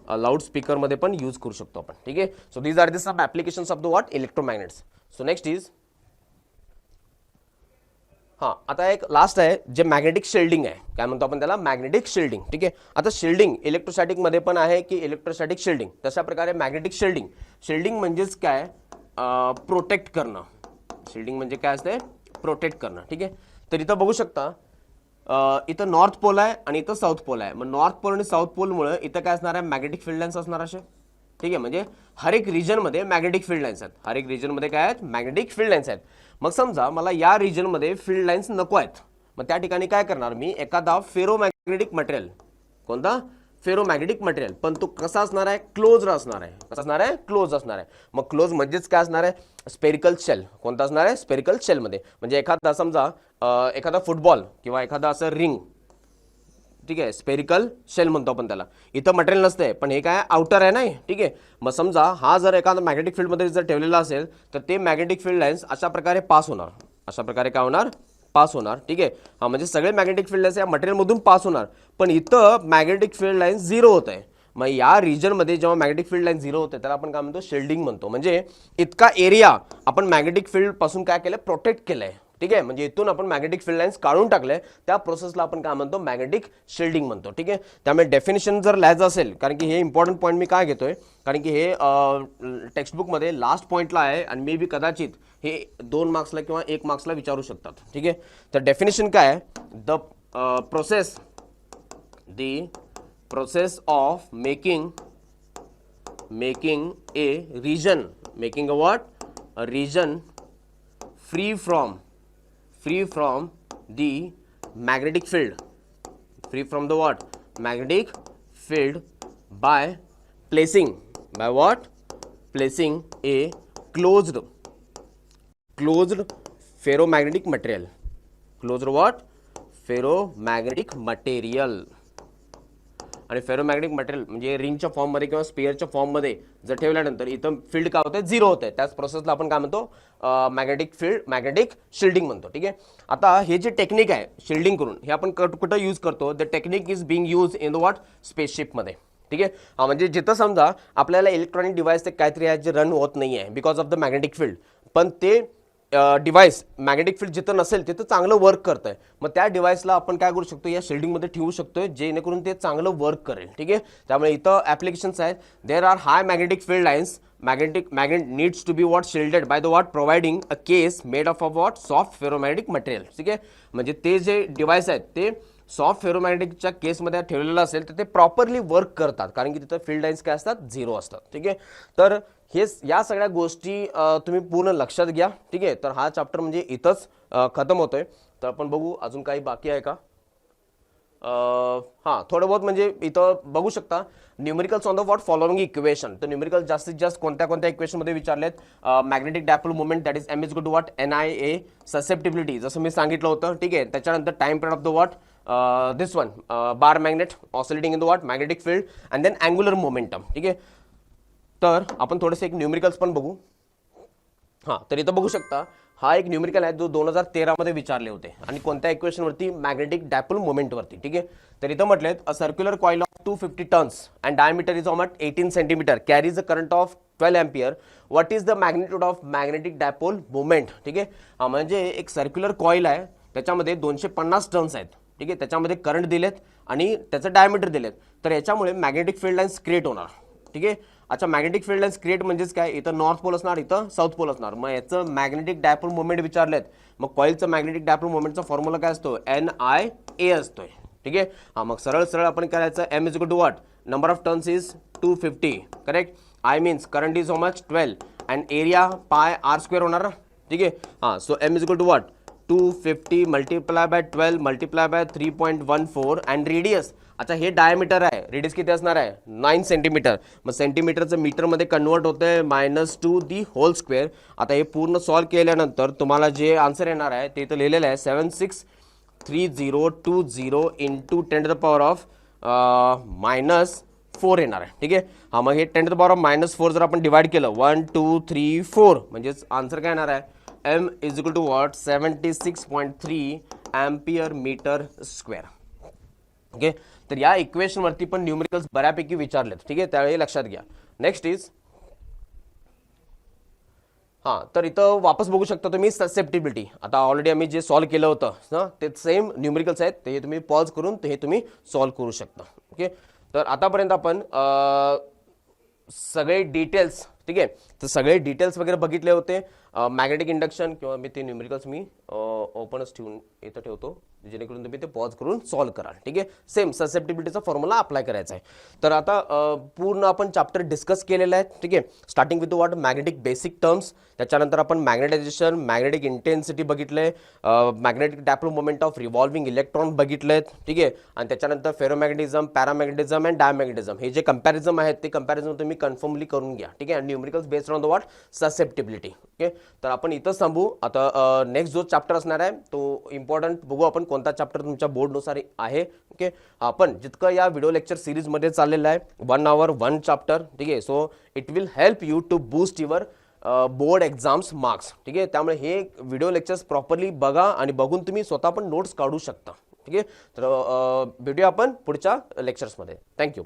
लाऊड स्पीकरमध्ये पण यूज करू शकतो आपण. ठीक आहे. So these are the some applications of the what? Electromagnets. So next is, हां, आता एक लास्ट आहे जे मॅग्नेटिक शिल्डिंग आहे. काय म्हणतो आपण त्याला? Magnetic shielding. ठीक आहे. आता शिल्डिंग इलेक्ट्रोस्टॅटिकमध्ये पण आहे की इलेक्ट्रोस्टॅटिक शिल्डिंग, तशा प्रकारे मॅग्नेटिक शिल्डिंग म्हणजेच काय? प्रोटेक्ट करणं. शिल्डिंग म्हणजे काय असते? प्रोटेक्ट करणं. ठीक आहे. तर इथं बघू शकता इथं नॉर्थ पोल आहे आणि इथं साऊथ पोल आहे. मग नॉर्थ पोल आणि साऊथ पोलमुळे इथं काय असणार आहे, मॅग्नेटिक फील्ड लाईन्स असणार असे. ठीक आहे, म्हणजे हर एक रिजनमध्ये मॅग्नेटिक फील्ड लाईन्स आहेत. हर एक रिजनमध्ये काय आहेत, मॅग्नेटिक फील्ड लाईन्स आहेत. मग समजा मला या रिजनमध्ये फील्ड लाईन्स नको आहेत, मग त्या ठिकाणी काय करणार मी, एखादा फेरोमॅग्नेटिक मटेरियल, कोणता फेरोमॅग्नेटिक मटेरियल, पण तो कसा असणार आहे, क्लोज असणार आहे. कसा असणार आहे, क्लोज असणार आहे. मग क्लोज म्हणजेच काय असणार आहे, स्पेरिकल शेल. कोणता असणार आहे, स्पेरिकल शेलमध्ये. म्हणजे एखादा समजा एखादा फुटबॉल किंवा एखादा असं रिंग, ठीक आहे, स्पेरिकल शेल म्हणतो आपण त्याला. इथं मटेरियल नसते, पण हे काय आउटर आहे नाही. ठीक आहे, मग समजा हा जर एखादा मॅग्नेटिक फील्डमध्ये जर ठेवलेला असेल तर ते मॅग्नेटिक फील्ड लाईन्स अशा प्रकारे पास होणार. अशा प्रकारे काय होणार, पास होणार. ठीक आहे, हा म्हणजे सगळे मॅग्नेटिक फील्ड लाईन्स या मटेरियलमधून पास होणार. पण इथं मॅग्नेटिक फील्ड लाईन 0 होत आहे. मग या रिजनमध्ये जेव्हा मॅग्नेटिक फील्ड लाईन 0 होते त्याला आपण काय म्हणतो, शिल्डिंग म्हणतो. म्हणजे इतका एरिया आपण मॅग्नेटिक फील्ड पासून काय केलं, प्रोटेक्ट केलंय. ठीक आहे, म्हणजे इथून आपण मॅग्नेटिक फील्ड लाईन्स काढून टाकले, त्या प्रोसेसला आपण काय म्हणतो, मॅग्नेटिक शिल्डिंग म्हणतो. ठीक आहे, त्यामुळे डेफिनेशन जर लिहायचं असेल, कारण की हे इम्पॉर्टंट पॉईंट मी काय घेतोय, कारण की हे टेक्स्टबुकमध्ये लास्ट पॉईंटला आहे आणि मे बी कदाचित हे 2 मार्क्सला किंवा 1 मार्क्सला विचारू शकतात. ठीक आहे, तर डेफिनेशन काय आहे, the process of making a region, making a what, a region free from the magnetic field, free from the what, magnetic field, by what, placing a closed ferromagnetic material, closed what, ferromagnetic material. आणि ferromagnetic material म्हणजे रिंगच्या फॉर्ममध्ये किंवा स्पिअरच्या फॉर्ममध्ये जर ठेवल्यानंतर इथं field काय होतं, 0 होतं. त्याच प्रोसेसला आपण काय म्हणतो, मॅग्नेटिक शिल्डिंग म्हणतो. ठीक आहे, आता हे जे टेक्निक आहे शिल्डिंग करून, हे आपण कुठं यूज करतो, the technique is being use in the what, स्पेसशिपमध्ये. ठीक आहे, हा म्हणजे जिथं समजा आपल्याला इलेक्ट्रॉनिक डिव्हाइस ते काहीतरी आहे जे रन होत नाही आहे because of the magnetic field, पण ते डिव्हाइस मॅग्नेटिक फील्ड जिथं नसेल तिथं चांगलं वर्क करत आहे, मग त्या डिव्हाइसला आपण काय करू शकतो, या शिल्डिंगमध्ये ठेवू शकतो जेणेकरून ते चांगलं वर्क करेल. ठीक आहे, त्यामुळे इथं ॲप्लिकेशन्स आहेत. There are high magnetic field lines, magnet needs to be what, shielded by the what, providing a case made of what, soft ferromagnetic material. ठीक आहे, म्हणजे ते जे डिव्हाइस आहेत ते सॉफ्ट फेरोमॅग्नेटिकच्या केसमध्ये ठेवलेलं असेल तर ते प्रॉपरली वर्क करतात, कारण की तिथं फील्ड लाईन्स काय असतात, 0 असतात. ठीक आहे, तर हे या सगळ्या गोष्टी तुम्ही पूर्ण लक्षात घ्या. ठीक आहे, तर हा चॅप्टर म्हणजे इथंच खतम होतोय. तर आपण बघू अजून काही बाकी आहे का. हां, थोडं बहुत म्हणजे इथं बघू शकता, numericals on the what following equation. तर न्यूमेरिकल जास्तीत जास्त कोणत्या इक्वेशनमध्ये विचारलेत, magnetic dipole moment that is M is equal to what, NIA, susceptibility जसं मी सांगितलं होतं. ठीक आहे, त्याच्यानंतर time period of the what, this one, bar magnet oscillating in the what, magnetic field, and then angular momentum. ठीक आहे, तर आपण थोडेसे एक न्यूमेरिकल्स पण बघू. हां, तर इथं बघू शकता, हा एक न्यूमेरिकल आहे जो 2013 मध्ये विचारले होते आणि कोणत्या इक्वेशनवरती, मॅग्नेटिक डायपोल मोमेंटवरती. ठीक आहे, तर इथं म्हटलेत, a circular coil of 250 turns and diameter is of 18 centimetre carries a current of 12 ampere. What is the magnitude of magnetic dipole moment. ठीक आहे, हा म्हणजे एक सर्क्युलर कॉईल आहे, त्याच्यामध्ये 250 टर्न्स आहेत. ठीक आहे, त्याच्यामध्ये करंट दिलेत आणि त्याचं डायमीटर दिलेत, तर याच्यामुळे मॅग्नेटिक फील्ड लाईन्स क्रिएट होणार. ठीक आहे, अच्छा, मॅग्नेटिक फील्ड लाईन्स क्रिएट म्हणजेच काय, इथं नॉर्थ पोल असणार, इथं साऊथ पोल असणार. मग याचं मॅग्नेटिक डायपोल मोमेंट विचारलेत, मग कॉईलचं मॅग्नेटिक डायपोल मोमेंटचा फॉर्म्युला काय असतो, NIA असतोय. ठीक आहे, हां, मग सरळ आपण करायचं, M is equal to what, number of turns is 250, correct. I means current is how much, 12, and area pi R² होणार ना. ठीक आहे, हां, so M is equal to what, 250 multiply by 12 multiply by 3.14 and radius. अच्छा, हे diameter आहे, radius किती असणार आहे, 9 सेंटीमीटर. मग सेंटीमीटरचं मीटरमध्ये कन्वर्ट होतंय -2 दी होल स्क्वेअर. आता हे पूर्ण सॉल्व केल्यानंतर तुम्हाला जे आन्सर येणार आहे ते इथं लिहिलेलं आहे, 763020 into 10 to the power of -4 येणार आहे. ठीक आहे, हां, मग हे 10 टू द पॉवर ऑफ -4 जर आपण डिवाइड केलं, 1 2 3 4, म्हणजेच आन्सर काय येणार आहे, M is equal to what, 76.3 ampere metre square. Okay, तर या इक्वेशनवरती पण न्यूमेरिकल्स बऱ्यापैकी विचारलेत. ठीक आहे, त्यावेळी लक्षात घ्या. नेक्स्ट इज, हां, तर इथं वापस बघू शकता तुम्ही ससेप्टिबिलिटी. आता ऑलरेडी आम्ही जे सॉल्व केलं होतं ना, ते सेम न्यूमेरिकल्स आहेत, ते तुम्ही पॉज करून ते तुम्ही सॉल्व करू शकता. ओके, तर आतापर्यंत आपण सगळे डिटेल्स, ठीक आहे, तर सगळे डिटेल्स वगैरे बघितले होते. मॅग्नेटिक इंडक्शन किंवा मी ते न्यूमेरिकल्स मी ओपनच ठेवून इथं ठेवतो जेणेकरून तुम्ही ते पॉज करून सॉल्व्ह कराल. ठीक आहे, सेम ससेप्टिबिलिटीचा फॉर्म्युला अप्लाय करायचा आहे. तर आता पूर्ण आपण चॅप्टर डिस्कस केलेला आहे. ठीक आहे, starting with what magnetic basic terms, त्याच्यानंतर आपण मॅग्नेटायझेशन, मॅग्नेटिक इंटेन्सिटी बघितलंय, magnetic dipole moment of revolving electron बघितलेत. ठीक आहे, आणि त्याच्यानंतर फेरोमॅग्नेटिझम, पॅरामॅग्नेटिझम अँड डायमॅग्नेटिझम हे जे कंपॅरिझम आहेत ते कंपॅरिझम तुम्ही कन्फर्मली करून घ्या. ठीक आहे, numericals based on the what susceptibility. Okay, तर आपण इथं थांबू. आता नेक्स्ट जो चॅप्टर असणार आहे तो इम्पॉर्टंट बघू आपण कोणता चॅप्टर तुमच्या बोर्डनुसार आहे. ओके, आपण जितकं या व्हिडिओ लेक्चर सिरीजमध्ये चाललेलं आहे 1 hour 1 चॅप्टर. ठीक आहे, so it will help you to boost your board exams marks. ठीक आहे, त्यामुळे हे व्हिडिओ लेक्चर्स प्रॉपरली बघा आणि बघून तुम्ही स्वतः पण नोट्स काढू शकता. ठीक आहे, तर भेटूया आपण पुढच्या लेक्चर्समध्ये. थँक्यू.